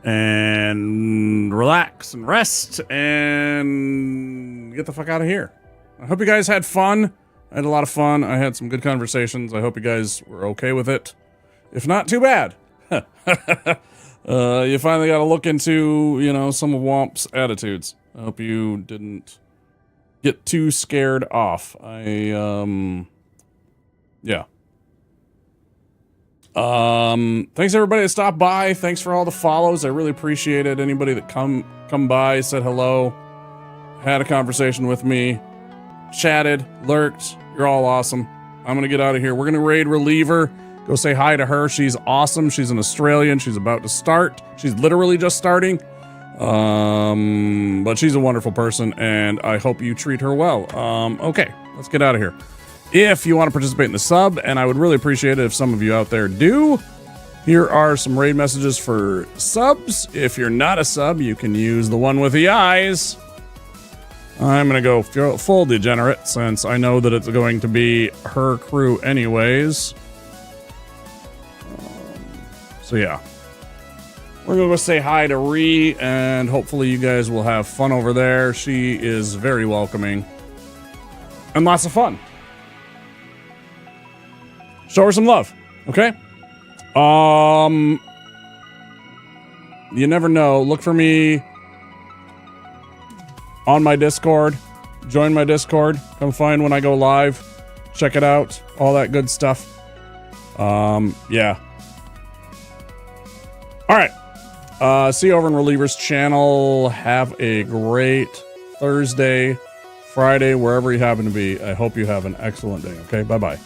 and relax and rest and get the fuck out of here. I hope you guys had fun. I had a lot of fun. I had some good conversations. I hope you guys were okay with it. If not, too bad. You finally got to look into, you know, some of Womp's attitudes. I hope you didn't get too scared off. Yeah. Thanks everybody that stopped by. Thanks for all the follows. I really appreciate it. Anybody that come by, said hello, had a conversation with me, chatted, lurked. You're all awesome. I'm gonna get out of here. We're gonna raid Reliever. Go say hi to her. She's awesome. She's an Australian. She's about to start. She's literally just starting. But she's a wonderful person, and I hope you treat her well. Okay, let's get out of here. If you want to participate in the sub, and I would really appreciate it if some of you out there do, here are some raid messages for subs. If you're not a sub, you can use the one with the eyes. I'm going to go full degenerate, since I know that it's going to be her crew anyways. So yeah. We're going to go say hi to Ree, and hopefully you guys will have fun over there. She is very welcoming. And lots of fun. Show her some love, okay? You never know. Look for me on my Discord. Join my Discord. Come find when I go live. Check it out. All that good stuff. Yeah. All right. See you over in Reliever's channel. Have a great Thursday, Friday, wherever you happen to be. I hope you have an excellent day, okay? Bye-bye.